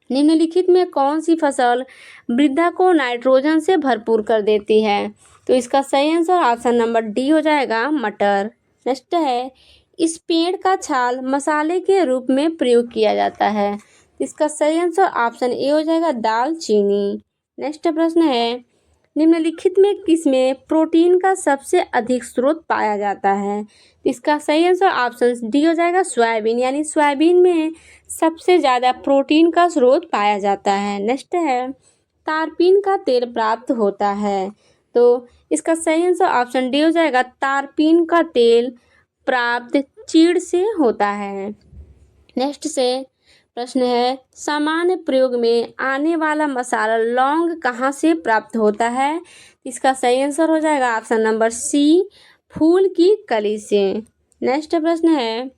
निम्नलिखित में कौन सी फसल मृदा को नाइट्रोजन से भरपूर कर देती है? तो इसका सही आंसर ऑप्शन नंबर डी हो जाएगा मटर। नेक्स्ट है, इस पेड़ का छाल मसाले के रूप में प्रयोग किया जाता है। इसका सही आंसर ऑप्शन ए हो जाएगा दालचीनी। नेक्स्ट प्रश्न है, निम्नलिखित में किसमें प्रोटीन का सबसे अधिक स्रोत पाया जाता है। इसका सही आंसर ऑप्शन डी हो जाएगा सोयाबीन, यानी सोयाबीन में सबसे ज़्यादा प्रोटीन का स्रोत पाया जाता है। नेक्स्ट है, तारपीन का तेल प्राप्त होता है। तो इसका सही आंसर ऑप्शन डी हो जाएगा तारपीन का तेल प्राप्त चीड़ से होता है। नेक्स्ट से प्रश्न है, सामान्य प्रयोग में आने वाला मसाला लौंग कहाँ से प्राप्त होता है। इसका सही आंसर हो जाएगा ऑप्शन नंबर सी फूल की कली से। नेक्स्ट प्रश्न है,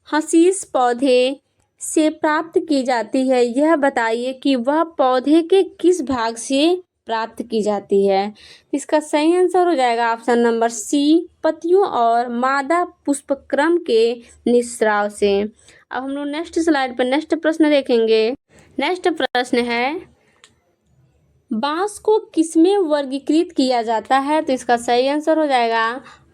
हशीश पौधे से प्राप्त की जाती है, यह बताइए कि वह पौधे के किस भाग से प्राप्त की जाती है। इसका सही आंसर हो जाएगा ऑप्शन नंबर सी पत्तियों और मादा पुष्पक्रम के निस्राव से। अब हम लोग नेक्स्ट स्लाइड पर नेक्स्ट प्रश्न देखेंगे। नेक्स्ट प्रश्न है, बांस को किसमें वर्गीकृत किया जाता है। तो इसका सही आंसर हो जाएगा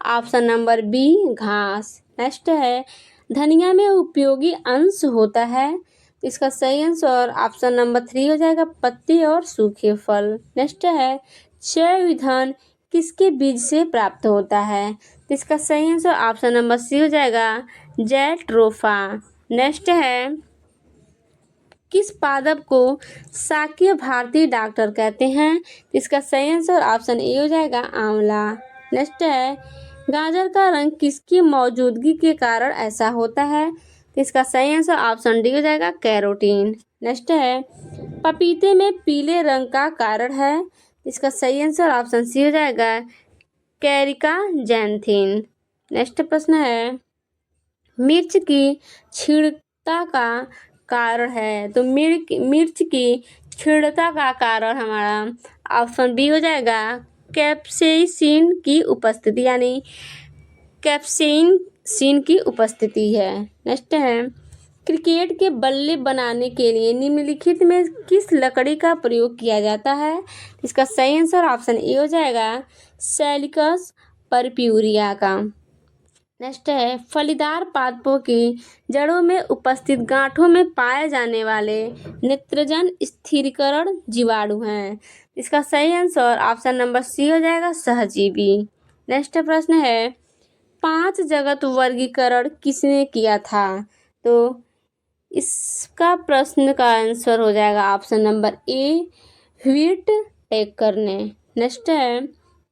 ऑप्शन नंबर बी घास। नेक्स्ट है, धनिया में उपयोगी अंश होता है। इसका सही आंसर ऑप्शन नंबर 3 हो जाएगा पत्ते और सूखे फल। नेक्स्ट है, जैव ईंधन किसके बीज से प्राप्त होता है। इसका सही आंसर ऑप्शन नंबर सी हो जाएगा जैट्रोफा। नेक्स्ट है, किस पादप को शाकीय भारतीय डॉक्टर कहते हैं। इसका सही आंसर ऑप्शन ए हो जाएगा आंवला। नेक्स्ट है, गाजर का रंग किसकी मौजूदगी के कारण ऐसा होता है। इसका सही आंसर ऑप्शन डी हो जाएगा कैरोटीन। नेक्स्ट है, पपीते में पीले रंग का कारण है। इसका सही आंसर ऑप्शन सी हो जाएगा कैरिका जैंथिन। नेक्स्ट प्रश्न है, मिर्च की क्षीणता का कारण है। तो मिर्च की क्षीणता का कारण हमारा ऑप्शन बी हो जाएगा कैप्सेसिन की उपस्थिति, यानी कैप्सेसिन की उपस्थिति है। नेक्स्ट है, क्रिकेट के बल्ले बनाने के लिए निम्नलिखित में किस लकड़ी का प्रयोग किया जाता है। इसका सही आंसर ऑप्शन ए हो जाएगा सैलिकस परप्यूरिया का। नेक्स्ट है, फलीदार पादपों की जड़ों में उपस्थित गांठों में पाए जाने वाले नेत्रजन स्थिरीकरण जीवाणु हैं। इसका सही आंसर ऑप्शन नंबर सी हो जाएगा सहजीवी। नेक्स्ट प्रश्न है, 5 जगत वर्गीकरण किसने किया था। तो इसका प्रश्न का आंसर हो जाएगा option number A wheat taker ने। नेक्स्ट है,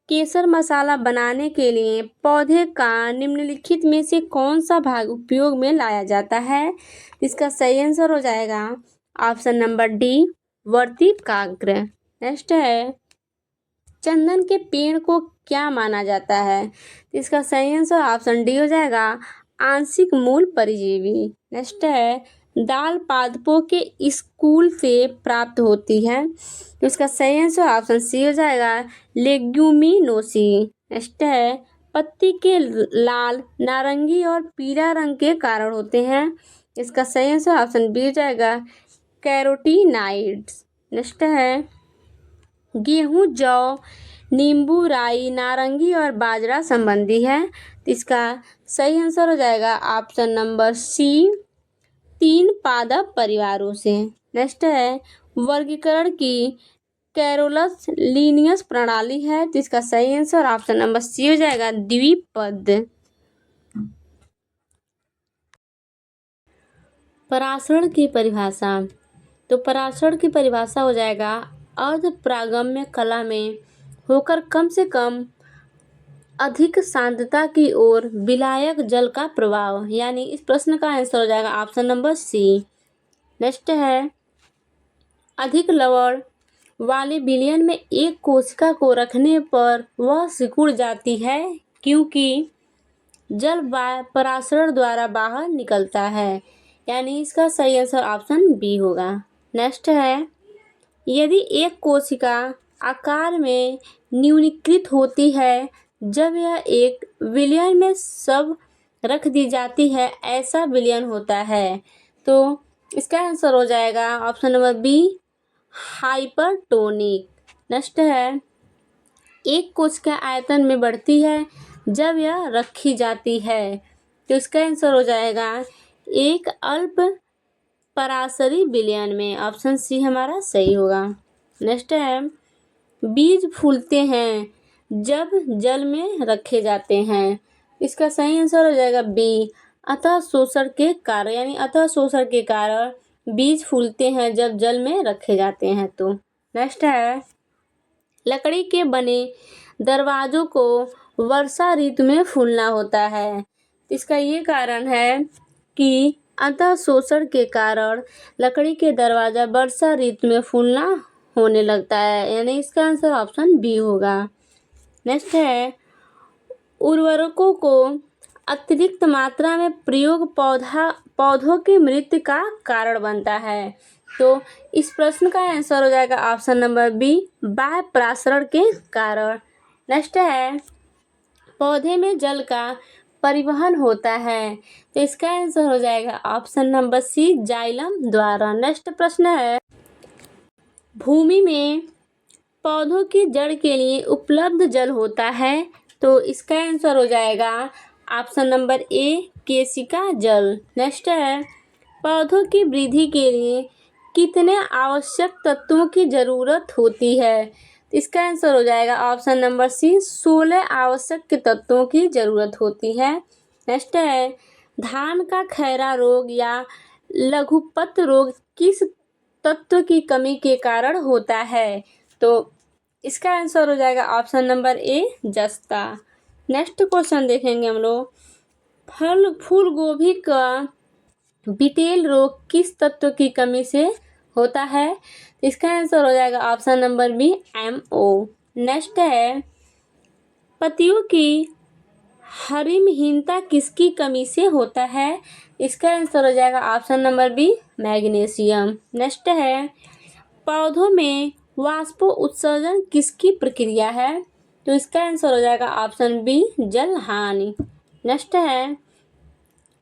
केसर मसाला बनाने के लिए पौधे का निम्नलिखित में से कौन सा भाग उपयोग में लाया जाता है। इसका सही आंसर हो जाएगा ऑप्शन नंबर डी वर्तिकाग्र। नेक्स्ट है, चंदन के पेड़ को क्या माना जाता है। इसका सही आंसर ऑप्शन डी हो जाएगा आंशिक मूल परजीवी। नेक्स्ट है, दाल पादपों के स्कूल से प्राप्त होती है। तो इसका सही आंसर ऑप्शन सी हो जाएगा लेग्यूमिनोसी। नेक्स्ट है, पत्ती के लाल नारंगी और पीला रंग के कारण होते हैं। इसका सही आंसर ऑप्शन बी हो जाएगा कैरोटीनाइड्स। नेक्स्ट है, गेहूं जौ नींबू राई नारंगी और बाजरा संबंधी है। तो इसका सही आंसर हो जाएगा ऑप्शन नंबर सी 3 पादप परिवारों से। नेक्स्ट है, वर्गीकरण की कैरोलस लीनियस प्रणाली है। तो इसका सही आंसर ऑप्शन नंबर सी हो जाएगा द्विपद। पराशरण की परिभाषा। तो पराशरण की परिभाषा हो जाएगा अर्ध प्रागम्य कला में होकर कम से कम अधिक सांद्रता की ओर विलायक जल का प्रवाह, यानी इस प्रश्न का आंसर हो जाएगा ऑप्शन नंबर सी। नेक्स्ट है, अधिक लवण वाले विलयन में एक कोशिका को रखने पर वह सिकुड़ जाती है क्योंकि जल पराशरण द्वारा बाहर निकलता है, यानी इसका सही आंसर ऑप्शन बी होगा। नेक्स्ट है, यदि एक कोशिका आकार में न्यूनीकृत होती है जब यह एक विलयन में सब रख दी जाती है, ऐसा विलयन होता है। तो इसका आंसर हो जाएगा option number B hypertonic. Next है, एक कोश का आयतन में बढ़ती है जब यह रखी जाती है। तो इसका आंसर हो जाएगा एक अल्प पराशरी विलयन में। ऑप्शन सी हमारा सही होगा। नेक्स्ट है बीज फूलते हैं जब जल में रखे जाते हैं। इसका सही आंसर हो जाएगा बी अतः शोषण के कारण, यानी अतः शोषण के कारण बीज फूलते हैं जब जल में रखे जाते हैं। तो नेक्स्ट है लकड़ी के बने दरवाजों को वर्षा ऋतु में फूलना होता है। इसका ये कारण है कि अतः शोषण के कारण लकड़ी के दरवाजा वर्षा ऋतु में फूलना होने लगता है, यानी इसका आंसर ऑप्शन बी होगा। नेक्स्ट है उर्वरकों को अतिरिक्त मात्रा में प्रयोग पौधों की मृत्यु का कारण बनता है। तो इस प्रश्न का आंसर हो जाएगा ऑप्शन नंबर बी बाह्य परासरण के कारण। नेक्स्ट है पौधे में जल का परिवहन होता है। तो इसका आंसर हो जाएगा ऑप्शन नंबर सी जाइलम द्वारा। नेक्स्ट प्रश्न है भूमि में पौधों की जड़ के लिए उपलब्ध जल होता है। तो इसका आंसर हो जाएगा ऑप्शन नंबर ए केशिका जल। नेक्स्ट है पौधों की वृद्धि के लिए कितने आवश्यक तत्वों की जरूरत होती है। इसका आंसर हो जाएगा ऑप्शन नंबर सी 16 आवश्यक तत्वों की जरूरत होती है। नेक्स्ट है धान का खैरा रोग या लघुपत्र रोग किस तत्व की कमी के कारण होता है। तो इसका आंसर हो जाएगा ऑप्शन नंबर ए जस्ता। नेक्स्ट क्वेश्चन देखेंगे हम लोग फूल गोभी का बिटेल रोग किस तत्व की कमी से होता है। इसका आंसर हो जाएगा option number B MO। Next है पत्तियों की हरिमहीनता किसकी कमी से होता है। इसका आंसर हो जाएगा option number B magnesium. Next है पौधों में वाष्पो उत्सर्जन किसकी प्रक्रिया है। तो इसका आंसर हो जाएगा ऑप्शन बी जल हानि। नेक्स्ट है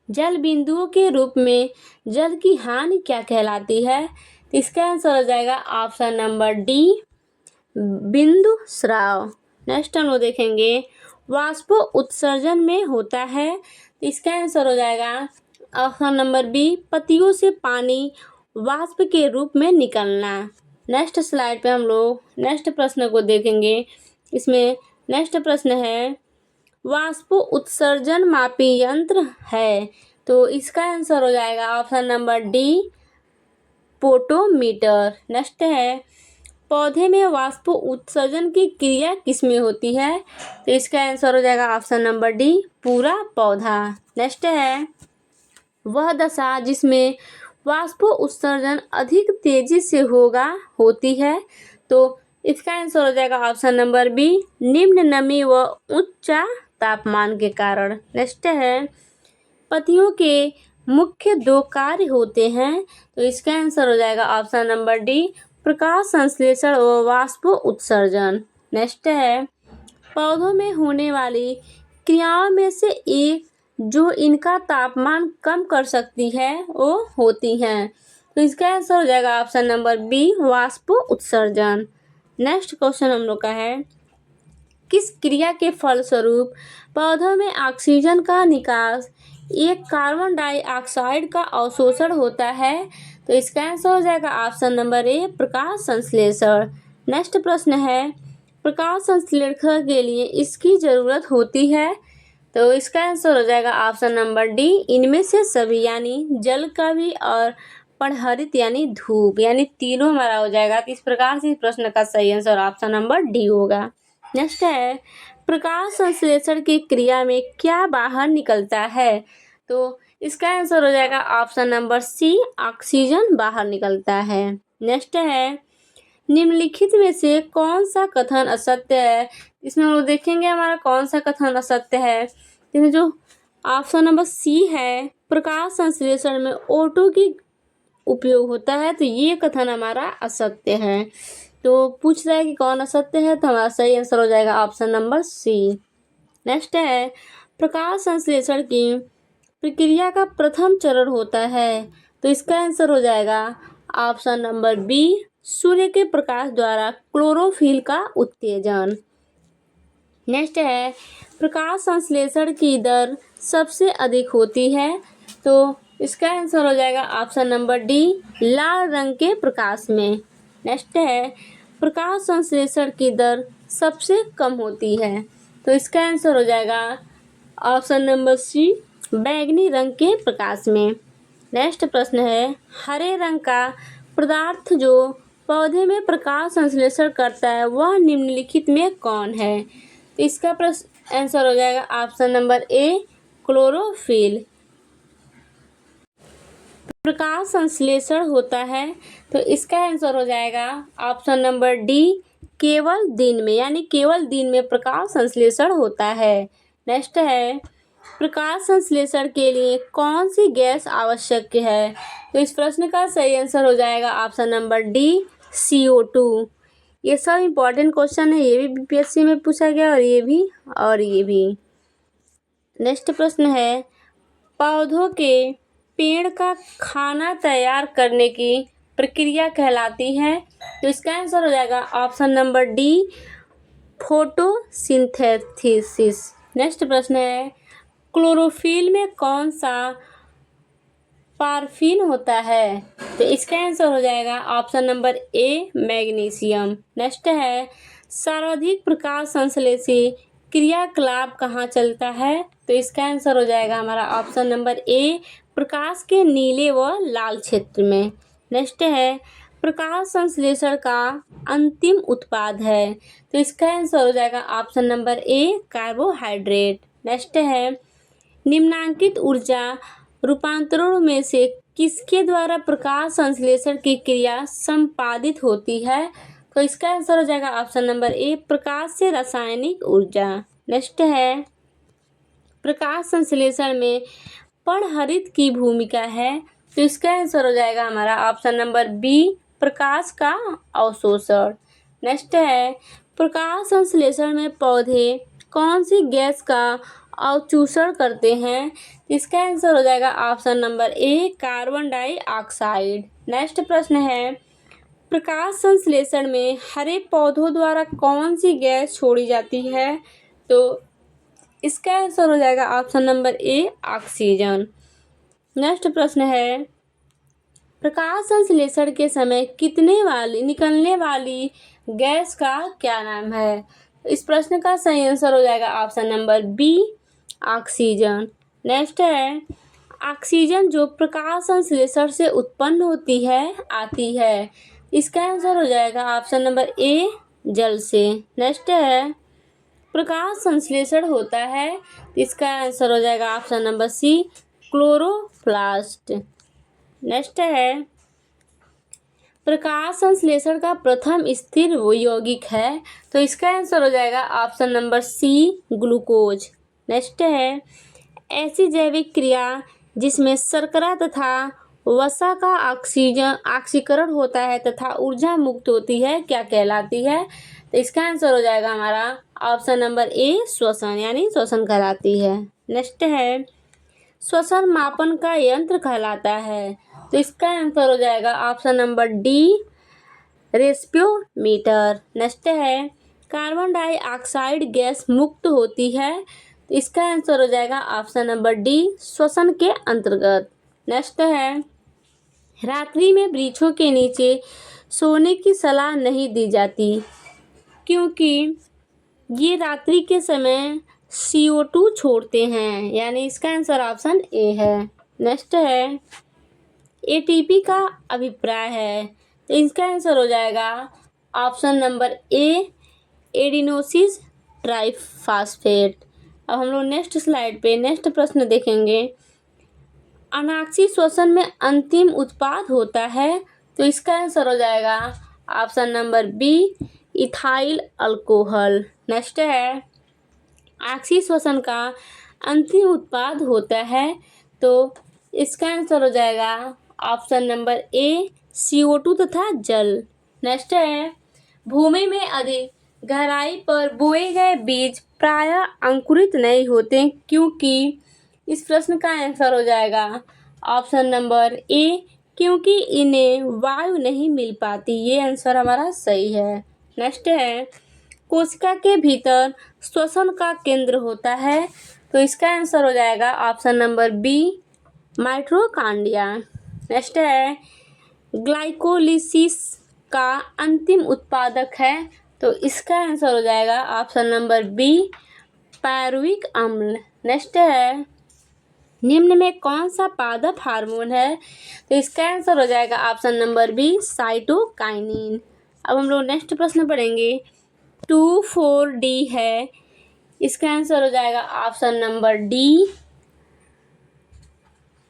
जल बिंदुओं के रूप में जल की हानि क्या कहलाती है। इसका आंसर हो जाएगा ऑप्शन नंबर डी बिंदु स्राव। नेक्स्ट हम लोग देखेंगे वाष्पो उत्सर्जन में होता है। इसका आंसर हो जाएगा ऑप्शन नंबर बी पत्तियों से पानी वाष्प के रूप में निकलना। नेक्स्ट स्लाइड पे हम लोग नेक्स्ट प्रश्न को देखेंगे। इसमें नेक्स्ट प्रश्न है वाष्पो उत्सर्जन मापी यंत्र है। तो इसका आंसर हो जाएगा option number D potometer. Next है पौधे में वाष्पो उत्सर्जन की क्रिया किसमें होती है। तो इसका आंसर हो जाएगा ऑप्शन नंबर डी पूरा पौधा। नेक्स्ट है वह दशा जिसमें वाष्पो उत्सर्जन अधिक तेजी से होती है। तो इसका आंसर हो जाएगा ऑप्शन नंबर बी निम्न नमी व उच्च तापमान के कारण। नेक्स्ट है पत्तियों के मुख्य 2 कार्य होते हैं। तो इसका आंसर हो जाएगा ऑप्शन नंबर डी प्रकाश संश्लेषण व वाष्पो उत्सर्जन। नेक्स्ट है पौधों में होने वाली क्रियाओं में से एक जो इनका तापमान कम कर सकती है वो होती हैं। तो इसका आंसर हो जाएगा ऑप्शन नंबर बी वाष्पो उत्सर्जन। नेक्स्ट क्वेश्चन हम लोग का है किस क्रिया के फलस्वरूप पौधों में ऑक्सीजन का निकास एक कार्बन डाइऑक्साइड का अवशोषण होता है। तो इसका आंसर हो जाएगा ऑप्शन नंबर ए प्रकाश संश्लेषण। नेक्स्ट प्रश्न है प्रकाश संश्लेषण के लिए इसकी जरूरत होती है। तो इसका आंसर हो जाएगा ऑप्शन नंबर डी इनमें से सभी, यानी जल का भी और पराहरित यानी धूप, यानी तीनों हमारा हो जाएगा। तो इस प्रकार से इस प्रश्न का सही आंसर ऑप्शन नंबर डी होगा। नेक्स्ट है प्रकाश संश्लेषण की क्रिया में क्या बाहर निकलता है। तो इसका आंसर हो जाएगा ऑप्शन नंबर सी ऑक्सीजन बाहर निकलता है। नेक्स्ट है निम्नलिखित में से कौन सा कथन असत्य है। इसमें हम लोग देखेंगे हमारा कौन सा कथन असत्य है। इसमें जो ऑप्शन नंबर सी है प्रकाश संश्लेषण में O2 की उपयोग होता है, तो ये कथन हमारा असत्य है। तो पूछ रहा है कि कौन असत्य है, तो हमारा सही आंसर हो जाएगा ऑप्शन नंबर सी। नेक्स्ट है प्रकाश संश्लेषण की प्रक्रिया का प्रथम चरण होता है। तो इसका आंसर हो जाएगा ऑप्शन नंबर बी सूर्य के प्रकाश द्वारा क्लोरोफिल का उत्तेजन। नेक्स्ट है प्रकाश संश्लेषण की दर सबसे अधिक होती है, तो इसका आंसर हो जाएगा ऑप्शन नंबर डी, लाल रंग के प्रकाश में। नेक्स्ट है प्रकाश संश्लेषण की दर सबसे कम होती है, तो इसका आंसर हो जाएगा ऑप्शन नंबर सी, बैंगनी रंग के प्रकाश में। नेक्स्ट प्रश्न है हरे रंग का पदार्थ जो पौधे में प्रकाश संश्लेषण करता है वह निम्नलिखित में कौन है, तो इसका प्रश्न आंसर हो जाएगा ऑप्शन नंबर ए, क्लोरोफिल। प्रकाश संश्लेषण होता है, तो इसका आंसर हो जाएगा ऑप्शन नंबर डी, केवल दिन में, यानी केवल दिन में प्रकाश संश्लेषण होता है। नेक्स्ट है प्रकाश संश्लेषण के लिए कौन सी गैस आवश्यक है, तो इस प्रश्न का सही आंसर हो जाएगा ऑप्शन नंबर डी, CO2। ये सब इम्पोर्टेंट क्वेश्चन है, ये भी बीपीएससी में पूछा गया और ये भी। नेक्स्ट प्रश्न है पौधों के पेड़ का खाना तैयार करने की प्रक्रिया कहलाती है, तो इसका आंसर हो जाएगा option number D, photosynthesis. Next प्रश्न है क्लोरोफिल में कौन सा पारफिन होता है, तो इसका आंसर हो जाएगा option number A, magnesium. Next है सर्वाधिक प्रकाश संश्लेषी क्रियाकलाप कहाँ चलता है, तो इसका आंसर हो जाएगा हमारा ऑप्शन नंबर ए, प्रकाश के नीले व लाल क्षेत्र में। नेक्स्ट है प्रकाश संश्लेषण का अंतिम उत्पाद है, तो इसका आंसर हो जाएगा option number A, carbohydrate. Next है निम्नांकित ऊर्जा रूपांतरणों में से किसके द्वारा प्रकाश संश्लेषण की क्रिया संपादित होती है, तो इसका आंसर हो जाएगा ऑप्शन नंबर ए, प्रकाश से रासायनिक ऊर्जा। नेक्स्ट है प्रकाश संश्लेषण में पराहरित की भूमिका है, तो इसका आंसर हो जाएगा हमारा ऑप्शन नंबर बी, प्रकाश का अवशोषण। नेक्स्ट है प्रकाश संश्लेषण में पौधे कौन सी गैस का अवशोषण करते हैं, इसका आंसर हो जाएगा option number A, carbon dioxide. Next प्रश्न है प्रकाश संश्लेषण में हरे पौधों द्वारा कौन सी गैस छोड़ी जाती है, तो इसका आंसर हो जाएगा option number A, oxygen. Next प्रश्न है प्रकाश संश्लेषण के समय निकलने वाली गैस का क्या नाम है, इस प्रश्न का सही आंसर हो जाएगा option number B, oxygen. Next है ऑक्सीजन जो प्रकाश संश्लेषण से उत्पन्न आती है, इसका आंसर हो जाएगा ऑप्शन नंबर ए, जल से। नेक्स्ट है प्रकाश संश्लेषण होता है, इसका आंसर हो जाएगा option number C, chloroplast. Next है प्रकाश संश्लेषण का प्रथम स्थिर यौगिक है, तो इसका आंसर हो जाएगा option number C, glucose. Next है ऐसी जैविक क्रिया जिसमें शर्करा तथा वसा का ऑक्सीकरण होता है तथा ऊर्जा मुक्त होती है क्या कहलाती है, तो इसका आंसर हो जाएगा हमारा ऑप्शन नंबर ए, श्वसन, यानी श्वसन कहलाती है। नेक्स्ट है श्वसन मापन का यंत्र कहलाता है, तो इसका आंसर हो जाएगा ऑप्शन नंबर डी, रेस्पिरोमीटर। नेक्स्ट है कार्बन डाइऑक्साइड गैस मुक्त होती है, तो इसका आंसर हो जाएगा ऑप्शन नंबर डी, श्वसन के अंतर्गत। नेक्स्ट है रात्रि में वृक्षों के नीचे सोने की सलाह नहीं दी जाती क्योंकि ये रात्रि के समय CO2 छोड़ते हैं, यानी इसका आंसर ऑप्शन ए है। नेक्स्ट है ATP का अभिप्राय है, तो इसका आंसर हो जाएगा ऑप्शन नंबर ए, एडिनोसिस ट्राइफॉस्फेट। अब हम लोग नेक्स्ट स्लाइड पे नेक्स्ट प्रश्न देखेंगे। अनाक्षी श्वसन में अंतिम उत्पाद होता है, तो इसका आंसर हो जाएगा option number B, ethyl alcohol. Next है आक्षी श्वसन का अंतिम उत्पाद होता है, तो इसका आंसर हो जाएगा ऑप्शन नंबर ए, CO2 तथा जल। नेक्स्ट है भूमि में अधिक गहराई पर बोए गए बीज प्रायः अंकुरित नहीं होते क्योंकि, इस प्रश्न का आंसर हो जाएगा ऑप्शन नंबर ए, क्योंकि इन्हें वायु नहीं मिल पाती, ये आंसर हमारा सही है। नेक्स्ट है कोशिका के भीतर श्वसन का केंद्र होता है? तो इसका आंसर हो जाएगा option number B, mitochondria. Next है, ग्लाइकोलिसिस का अंतिम उत्पादक है? तो इसका आंसर हो जाएगा ऑप्शन नंबर बी, पायरुविक अम्ल। नेक्स्ट है, निम्न में कौन सा पादप हार्मोन है? तो इसका आंसर हो जाएगा ऑप्शन नंबर बी, साइटोकाइनिन। अब हम लोग नेक्स्ट प्रश्न पढ़ेंगे, 2,4-D है, इसका आंसर हो जाएगा ऑप्शन नंबर डी,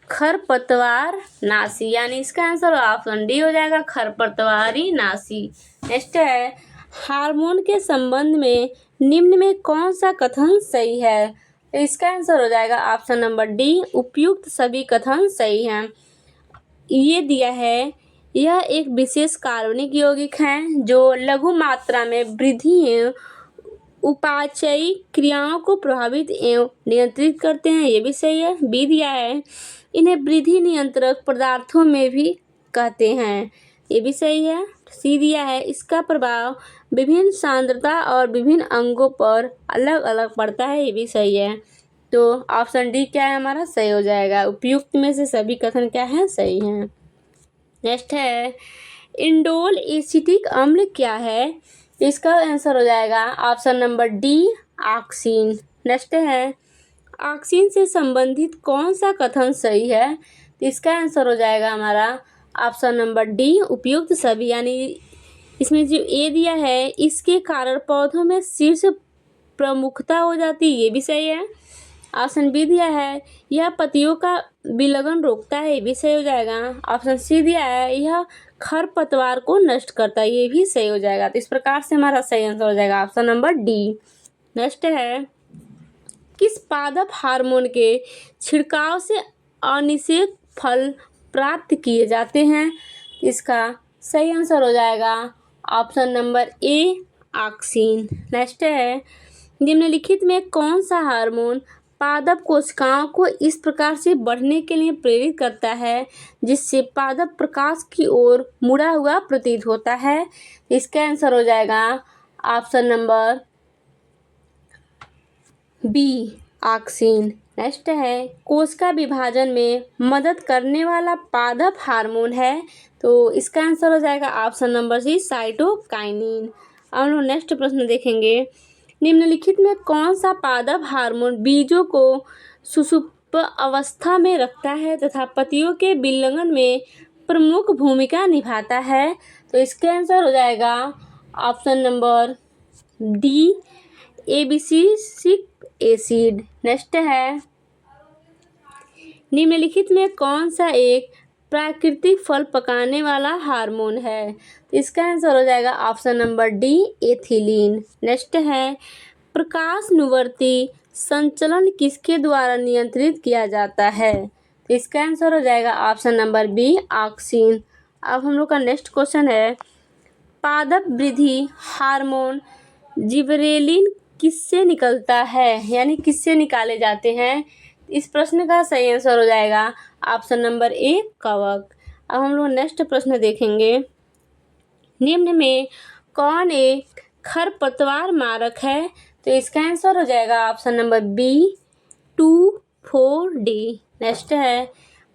खरपतवार नाशी, यानी इसका आंसर ऑप्शन डी हो जाएगा, खरपतवारी नाशी। नेक्स्ट है, हार्मोन के संबंध में निम्न में कौन सा कथन सही है? तो इसका आंसर हो जाएगा ऑप्शन नंबर डी, उपयुक्त सभी कथन सही हैं। ये दिया है, यह एक विशेष कार्बनिक यौगिक है जो लघु मात्रा में वृद्धि एवं उपापचयी क्रियाओं को प्रभावित एवं नियंत्रित करते हैं, ये भी सही है। बी दिया है, इन्हें वृद्धि नियंत्रक पदार्थों में भी कहते हैं, ये भी सही है। सी दिया है, इसका प्रभाव विभिन्न सांद्रता और विभिन्न अंगों पर अलग अलग पड़ता है, ये भी सही है। तो ऑप्शन डी क्या है हमारा, सही हो जाएगा। उपयुक्त में से सभी कथन क्या है, सही हैं। नेक्स्ट है, इंडोल एसिटिक अम्ल क्या है? इसका आंसर हो जाएगा option number D, oxygen. Next है, ऑक्सीन से संबंधित कौन सा कथन सही है? तो इसका आंसर हो जाएगा हमारा ऑप्शन नंबर डी, उपयुक्त सभी, यानी इसमें जो ए दिया है, इसके कारण पौधों में शीर्ष प्रमुखता हो जाती है, ये भी सही है। ऑप्शन बी दिया है, यह पत्तियों का विलगन रोकता है, ये भी सही हो जाएगा। ऑप्शन सी दिया है, यह खरपतवार को नष्ट करता है, ये भी सही हो जाएगा। तो इस प्रकार से हमारा सही आंसर हो जाएगा ऑप्शन नंबर डी। नेक्स्ट है, किस पादप हार्मोन के छिड़काव से अनिषेक फल प्राप्त किए जाते हैं? इसका सही आंसर हो जाएगा option number A, oxygen. Next है, निम्नलिखित में कौन सा हार्मोन पादप कोशिकाओं को इस प्रकार से बढ़ने के लिए प्रेरित करता है जिससे पादप प्रकाश की ओर मुड़ा हुआ प्रतीत होता है? इसका आंसर हो जाएगा option number B, auxin. Next है, कोशिका विभाजन में मदद करने वाला पादप हार्मोन है? तो इसका आंसर हो जाएगा ऑप्शन नंबर सी, साइटोकाइनिन। अब हम लोग नेक्स्ट प्रश्न देखेंगे, निम्नलिखित में कौन सा पादप हार्मोन बीजों को सुषुप्त अवस्था में रखता है तथा पत्तियों के विलयन में प्रमुख भूमिका निभाता है? तो इसका आंसर हो जाएगा option number D, abscisic acid. Next है, निम्नलिखित में कौन सा एक प्राकृतिक फल पकाने वाला हार्मोन है? तो इसका आंसर हो जाएगा option number D, ethylene. Next है, प्रकाश अनुवर्ती संचलन किसके द्वारा नियंत्रित किया जाता है? तो इसका आंसर हो जाएगा ऑप्शन नंबर बी, ऑक्सीन। अब हम लोग का नेक्स्ट क्वेश्चन है, पादप वृद्धि हार्मोन जिबरेलिन किससे निकलता है, यानी किससे निकाले जाते हैं? इस प्रश्न का सही आंसर हो जाएगा ऑप्शन नंबर ए, कवक। अब हम लोग नेक्स्ट प्रश्न देखेंगे, निम्न में कौन एक खरपतवार मारक है? तो इसका आंसर हो जाएगा option number B, 2,4-D। Next है,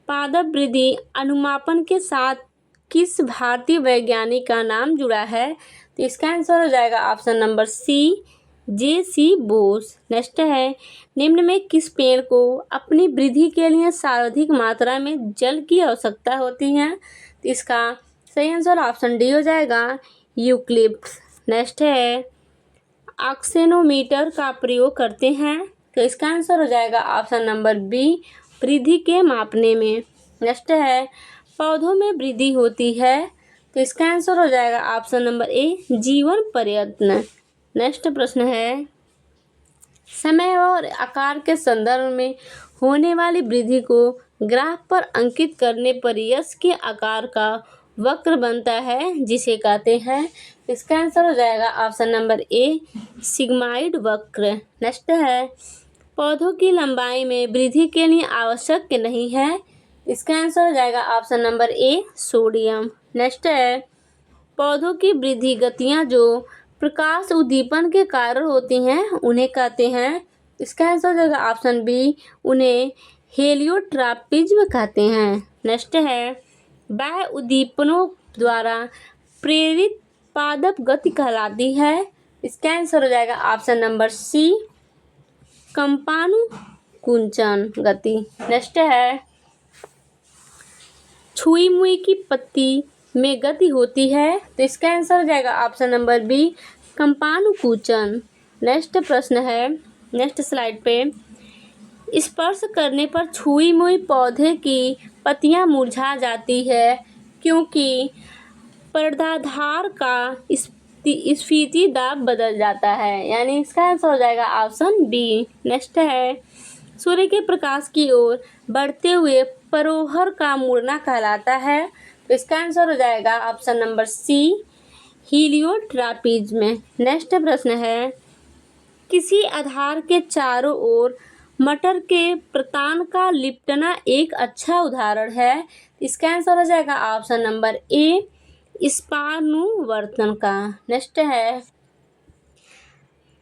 पादप वृद्धि अनुमापन के साथ किस भारतीय वैज्ञानिक का नाम जुड़ा है? तो इसका आंसर हो जाएगा option number C, J C. Bose. Next है, निम्न में किस पेड़ को अपनी वृद्धि के लिए सर्वाधिक मात्रा में जल की आवश्यकता होती है? तो इसका सही आंसर ऑप्शन डी हो जाएगा, यूकलिप्टस। नेक्स्ट है, ऑक्सेनोमीटर का प्रयोग करते हैं? तो इसका आंसर हो जाएगा ऑप्शन नंबर बी, वृद्धि के मापने में। नेक्स्ट है, पौधों में वृद्धि होती है? तो इसका आंसर हो जाएगा ऑप्शन नंबर ए, जीवन प्रयत्न। नेक्स्ट प्रश्न है, समय और आकार के संदर्भ में होने वाली वृद्धि को ग्राफ पर अंकित करने पर यश के आकार का वक्र बनता है जिसे कहते हैं? इसका आंसर हो जाएगा ऑप्शन नंबर ए, सिग्माइड वक्र। नेक्स्ट है, पौधों की लंबाई में वृद्धि के लिए आवश्यक नहीं है? इसका आंसर हो जाएगा option number A, sodium. Next है, पौधों की वृद्धि गतियाँ जो प्रकाश उद्दीपन के कारण होती हैं उन्हें कहते हैं, इसका आंसर हो जाएगा ऑप्शन बी, उन्हें हेलियोट्रॉपिज्म कहते हैं। नेक्स्ट है, बाह्य उद्दीपनों द्वारा प्रेरित पादप गति कहलाती है, इसका आंसर हो जाएगा ऑप्शन नंबर सी, कंपानुकुंचन गति। नेक्स्ट है, छुई मुई की पत्ती में गति होती है, तो इसका आंसर हो जाएगा ऑप्शन नंबर बी, कंपानुकुंचन। नेक्स्ट प्रश्न है, नेक्स्ट स्लाइड पे, स्पर्श करने पर छुई मुई पौधे की पत्तियां मुरझा जाती है क्योंकि पर्दाधार का स्फीति दाब बदल जाता है, यानी इसका आंसर हो जाएगा ऑप्शन बी। नेक्स्ट है, सूर्य के प्रकाश की ओर बढ़ते हुए परोहर का मुड़ना कहलाता है, तो इसका आंसर हो जाएगा ऑप्शन नंबर सी, हीलियोट्रॉपिज्म। नेक्स्ट प्रश्न है, किसी आधार के चारों ओर मटर के प्रतान का लिपटना एक अच्छा उदाहरण है, इसका आंसर हो जाएगा ऑप्शन नंबर ए, स्पानुवर्तन का। नेक्स्ट है,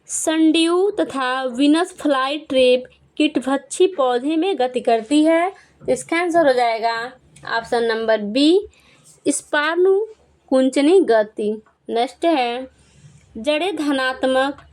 संड्यू तथा विनस फ्लाई ट्रैप कीटभक्षी पौधे में गति करती है, इसका आंसर हो जाएगा ऑप्शन नंबर बी, स्पानुकुंचनी गति। नेक्स्ट है, जड़ें धनात्मक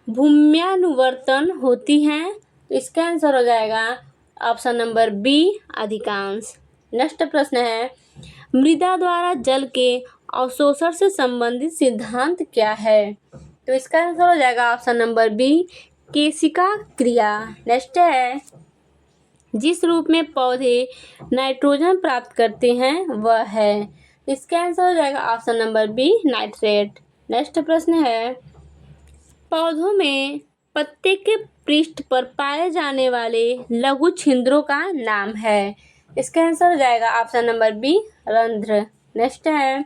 भूम्यानुवर्तन होती हैं, इसका आंसर हो जाएगा ऑप्शन नंबर बी, अधिकांश। नेक्स्ट प्रश्न है, मृदा द्वारा जल के अवशोषण से संबंधित सिद्धांत क्या है, तो इसका आंसर हो जाएगा ऑप्शन नंबर बी, केशिका क्रिया। नेक्स्ट है, जिस रूप में पौधे नाइट्रोजन प्राप्त करते हैं वह है, इसका आंसर हो जाएगा option number B, nitrate. Next प्रश्न है, पौधों में पत्ते के पृष्ठ पर पाए जाने वाले लघु छिद्रों का नाम है, इसका आंसर हो जाएगा ऑप्शन नंबर बी, रंध्र। नेक्स्ट है,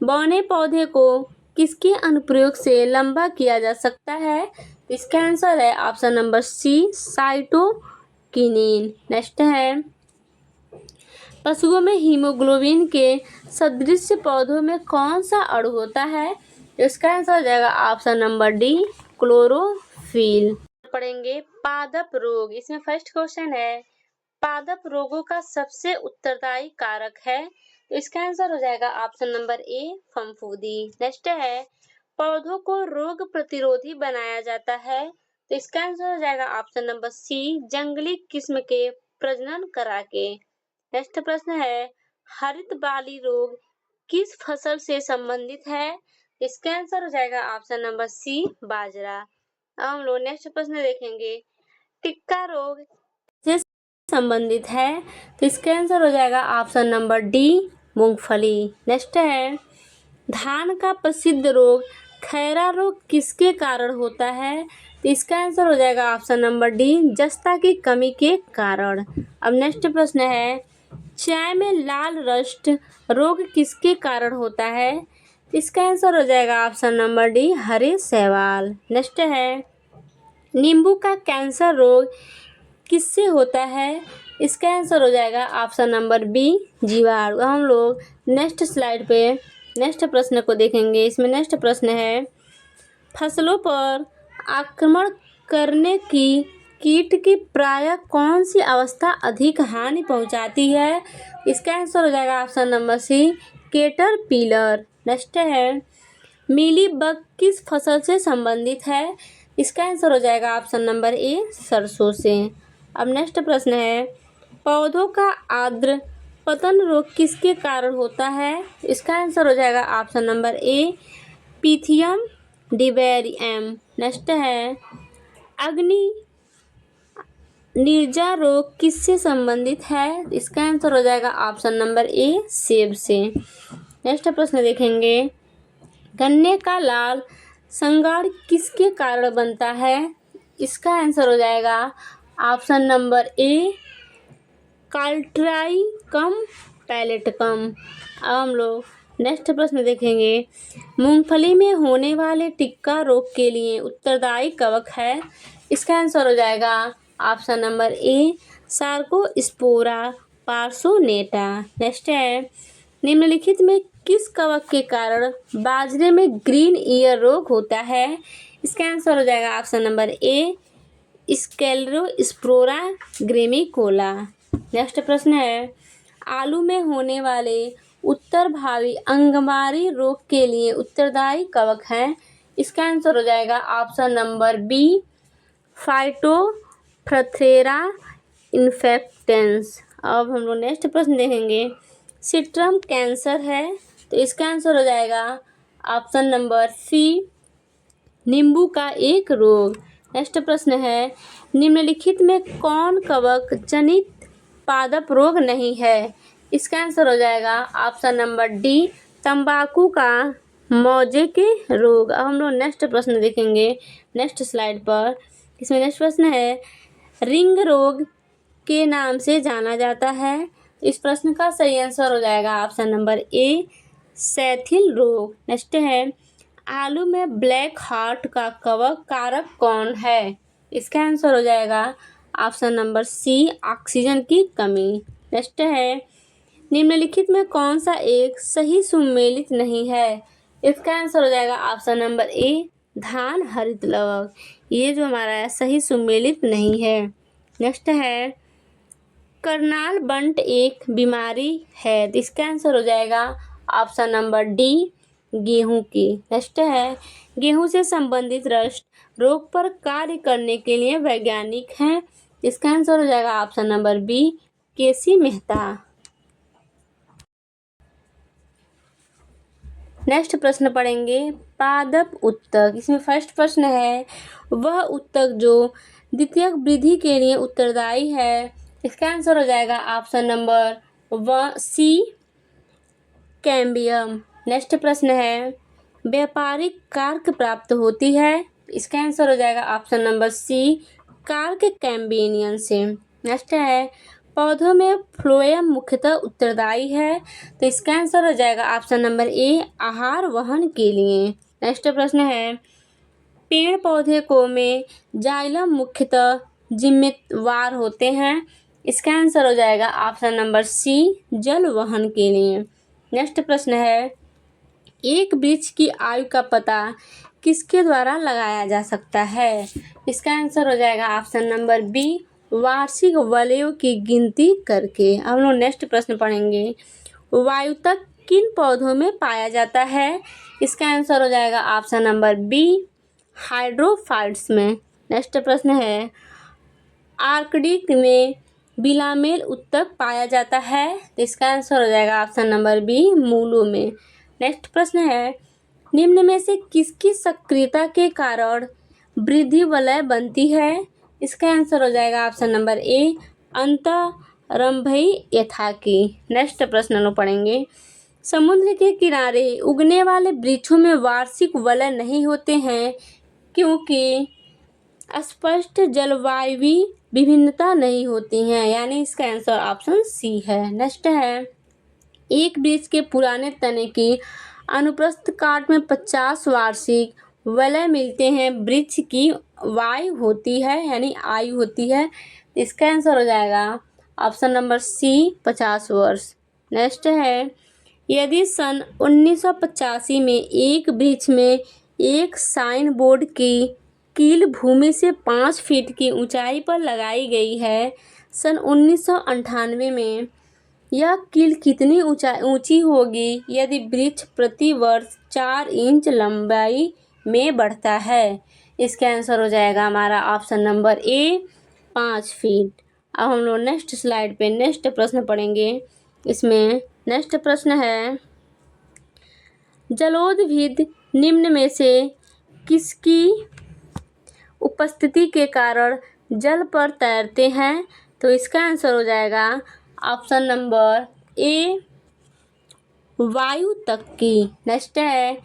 बौने पौधे को किसके अनुप्रयोग से लंबा किया जा सकता है, इसका आंसर है option number C, cytokinin. Next है, पशुओं में हीमोग्लोबिन के सदृश पौधों में कौन सा अणु होता है, इसका आंसर हो जाएगा ऑप्शन नंबर डी, क्लोरोफिल। पढ़ेंगे पादप रोग। इसमें फर्स्ट क्वेश्चन है, पादप रोगों का सबसे उत्तरदायी कारक है, तो इसका आंसर हो जाएगा ऑप्शन नंबर ए, फफूंदी। नेक्स्ट है, पौधों को रोग प्रतिरोधी बनाया जाता है, तो इसका आंसर हो जाएगा ऑप्शन नंबर सी, जंगली किस्म के प्रजनन करा के। नेक्स्ट प्रश्न है, हरित बाली रोग किस फसल से संबंधित है, इसका आंसर हो जाएगा ऑप्शन नंबर सी, बाजरा। अब हम लोग नेक्स्ट प्रश्न देखेंगे, टिक्का रोग से संबंधित है, तो इसका आंसर हो जाएगा ऑप्शन नंबर डी, मूंगफली। नेक्स्ट है, धान का प्रसिद्ध रोग खैरा रोग किसके कारण होता है, तो इसका आंसर हो जाएगा ऑप्शन नंबर डी, जस्ता की कमी के कारण। अब नेक्स्ट प्रश्न है, चाय में लाल रस्ट रोग किसके कारण होता है, इसका आंसर हो जाएगा ऑप्शन नंबर डी, हरे शैवाल। नेक्स्ट है, नींबू का कैंसर रोग किससे होता है, इसका आंसर हो जाएगा ऑप्शन नंबर बी, जीवाणु। हम लोग नेक्स्ट स्लाइड पे नेक्स्ट प्रश्न को देखेंगे। इसमें नेक्स्ट प्रश्न है, फसलों पर आक्रमण करने की कीट की प्रायः कौन सी अवस्था अधिक हानि पहुंचाती है, इसका आंसर हो जाएगा option number C, caterpillar. Next है, मीली बग किस फसल से संबंधित है, इसका आंसर हो जाएगा ऑप्शन नंबर ए, सरसों से। अब नेक्स्ट प्रश्न है, पौधों का आर्द्र पतन रोग किसके कारण होता है, इसका आंसर हो जाएगा option number A, Pythium डिवेरियम। Next है, अग्नि निर्जा रोग किससे संबंधित है, इसका आंसर हो जाएगा ऑप्शन नंबर ए, सेब से। नेक्स्ट प्रश्न देखेंगे, गन्ने का लाल संगाड़ किसके कारण बनता है, इसका आंसर हो जाएगा ऑप्शन नंबर ए, काल्ट्राइकम पैलेटकम। अब हम लोग नेक्स्ट प्रश्न देखेंगे, मूंगफली में होने वाले टिक्का रोग के लिए उत्तरदायी कवक है, इसका आंसर हो जाएगा ऑप्शन नंबर ए, सार्कोस्पोरा पार्सोनेटा। नेक्स्ट है, निम्नलिखित में किस कवक के कारण बाजरे में ग्रीन ईयर रोग होता है? इसका आंसर हो जाएगा ऑप्शन नंबर ए स्क्लेरोस्पोरा ग्रेमिकोला। नेक्स्ट प्रश्न है, आलू में होने वाले उत्तर भावी अंगमारी रोग के लिए उत्तरदायी कवक है? इसका आंसर हो जाएगा ऑप्शन नंबर बी फाइटोप्थेरा इन्फेक्टेंस। अब हम लोग नेक्स्ट प्रश्न देखेंगे, सिट्रम कैंसर है, तो इसका आंसर हो जाएगा ऑप्शन नंबर सी नींबू का एक रोग। नेक्स्ट प्रश्न है, निम्नलिखित में कौन कवक जनित पादप रोग नहीं है? इसका आंसर हो जाएगा ऑप्शन नंबर डी तंबाकू का मोज़ेक रोग। अब हम लोग नेक्स्ट प्रश्न देखेंगे नेक्स्ट स्लाइड पर। इसमें नेक्स्ट प्रश्न है, रिंग रोग के नाम से जाना जाता है? इस प्रश्न का सही आंसर हो जाएगा ऑप्शन नंबर ए सैथिल रोग। नेक्स्ट है, आलू में ब्लैक हार्ट का कवक कारक कौन है? इसका आंसर हो जाएगा ऑप्शन नंबर सी ऑक्सीजन की कमी। नेक्स्ट है, निम्नलिखित में कौन सा एक सही सुमेलित नहीं है? इसका आंसर हो जाएगा ऑप्शन नंबर ए धान हरित लवक। ये जो हमारा है सही सुमेलित नहीं है। नेक्स्ट है, करनाल बंट एक बीमारी है, तो इसका आंसर हो जाएगा ऑप्शन नंबर डी गेहूं की। नेक्स्ट है, गेहूं से संबंधित रस्ट रोग पर कार्य करने के लिए वैज्ञानिक हैं? इसका आंसर हो जाएगा ऑप्शन नंबर बी केसी मेहता। नेक्स्ट प्रश्न पढ़ेंगे, पादप ऊतक। इसमें फर्स्ट प्रश्न है, वह ऊतक जो द्वितीयक वृद्धि के लिए उत्तरदायी है? इसका आंसर हो जाएगा option number C cambium. Next प्रश्न है, व्यापारिक कार्क प्राप्त होती है? इसका आंसर हो जाएगा option number C cork cambium से। नेक्स्ट है, पौधों में फ्लोएम मुख्यतः उत्तरदायी है, तो इसका आंसर हो जाएगा ऑप्शन नंबर ए आहार वहन के लिए। नेक्स्ट प्रश्न है, पेड़ पौधे को में जाइलम मुख्यतः जिम्मेवार होते हैं? इसका आंसर हो जाएगा ऑप्शन नंबर सी जल वहन के लिए। नेक्स्ट प्रश्न है, एक वृक्ष की आयु का पता किसके द्वारा लगाया जा सकता है? इसका आंसर हो जाएगा ऑप्शन नंबर बी वार्षिक वलयों की गिनती करके। हम लोग नेक्स्ट प्रश्न पढ़ेंगे, वायुतक किन पौधों में पाया जाता है? इसका आंसर हो जाएगा ऑप्शन नंबर बी हाइड्रोफाइट्स में। नेक्स्ट प्रश्न है, आर्कटिक में बिलामेल उत्तक पाया जाता है, तो इसका आंसर हो जाएगा ऑप्शन नंबर बी मूलों में। नेक्स्ट प्रश्न है, निम्न में से किसकी सक्रियता के कारण वृद्धि वलय बनती है? इसका आंसर हो जाएगा ऑप्शन नंबर ए अंतरंभयी यथा की। नेक्स्ट प्रश्न हम पढ़ेंगे, समुद्र के किनारे उगने वाले वृक्षों में वार्षिक वलय नहीं होते हैं क्योंकि स्पष्ट जलवायु विभिन्नता नहीं होती हैं, यानी इसका आंसर ऑप्शन सी है। नेक्स्ट है, एक वृक्ष के पुराने तने की अनुप्रस्थ काट में 50 वार्षिक वलय मिलते हैं, वृक्ष की वायु होती है यानी आयु होती है, इसका आंसर हो जाएगा ऑप्शन नंबर सी 50 वर्ष। नेक्स्ट है, यदि सन 1985 में एक वृक्ष में एक साइन बोर्ड की कील भूमि से 5 फीट की ऊंचाई पर लगाई गई है, सन 1998 में यह कील कितनी ऊंची होगी यदि वृक्ष प्रति वर्ष 4 इंच लंबाई में बढ़ता है? इसका आंसर हो जाएगा हमारा ऑप्शन नंबर ए 5 फीट। अब हम लोग नेक्स्ट स्लाइड पे नेक्स्ट प्रश्न पढ़ेंगे। इसमें नेक्स्ट प्रश्न है, जलोदभिद निम्न में से किसकी उपस्थिति के कारण जल पर तैरते हैं? तो इसका आंसर हो जाएगा ऑप्शन नंबर ए वायु तक की। नेक्स्ट है,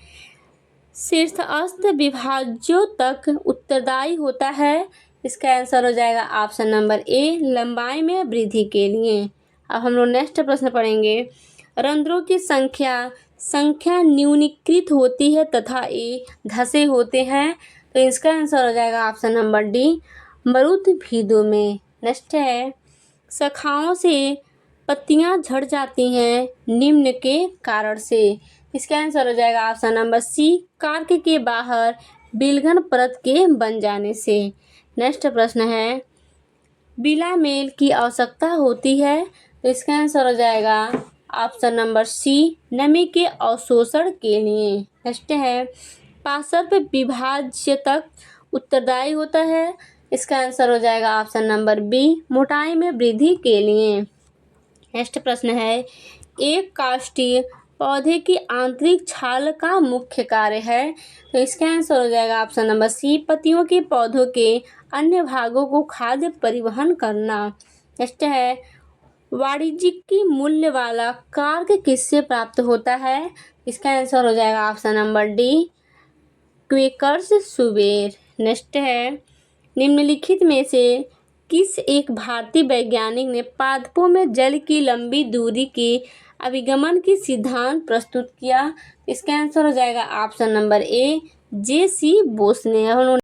शीर्षस्थ विभाज्यों तक उत्तरदायी होता है, इसका आंसर हो जाएगा ऑप्शन नंबर ए लंबाई में वृद्धि के लिए। अब हम लोग नेक्स्ट प्रश्न पढ़ेंगे, रंध्रों की संख्या न्यूनीकृत होती है तथा ये धसे होते हैं, तो इसका आंसर हो जाएगा ऑप्शन नंबर डी मरुद्भिदों में। नेक्स्ट है, शाखाओं से पत्तियां झड़ जाती हैं निम्न के कारण से। इसका आंसर हो जाएगा ऑप्शन नंबर सी, कार्क के बाहर विलयन परत के बन जाने से। नेक्स्ट प्रश्न है, बिला मेल की आवश्यकता होती है, तो इसका आंसर हो जाएगा ऑप्शन नंबर सी, नमी के अवशोषण के लिए। नेक्स्ट है, पार्श्व विभाज्यतक उत्तरदायी होता है, इसका आंसर हो जाएगा ऑप्शन नंबर बी, मोटाई में वृद्धि के लिए। नेक्स्ट प्रश्न है, एक काष्ठीय पौधे की आंतरिक छाल का मुख्य कार्य है, तो इसका आंसर हो जाएगा ऑप्शन नंबर सी, पत्तियों के पौधों के अन्य भागों को खाद्य परिवहन करना। नेक्स्ट है, वाणिज्यिक मूल्य वाला कार्य किससे प्राप्त होता है, इसका आंसर हो जाएगा ऑप्शन नंबर डी, क्वेकर्स सुबेर। नेक्स्ट है, निम्नलिखित में से किस एक भारतीय वैज्ञानिक ने पादपों में जल की लंबी दूरी के अभिगमन की सिद्धांत प्रस्तुत किया, इसका आंसर हो जाएगा ऑप्शन नंबर ए, जे सी बोस ने।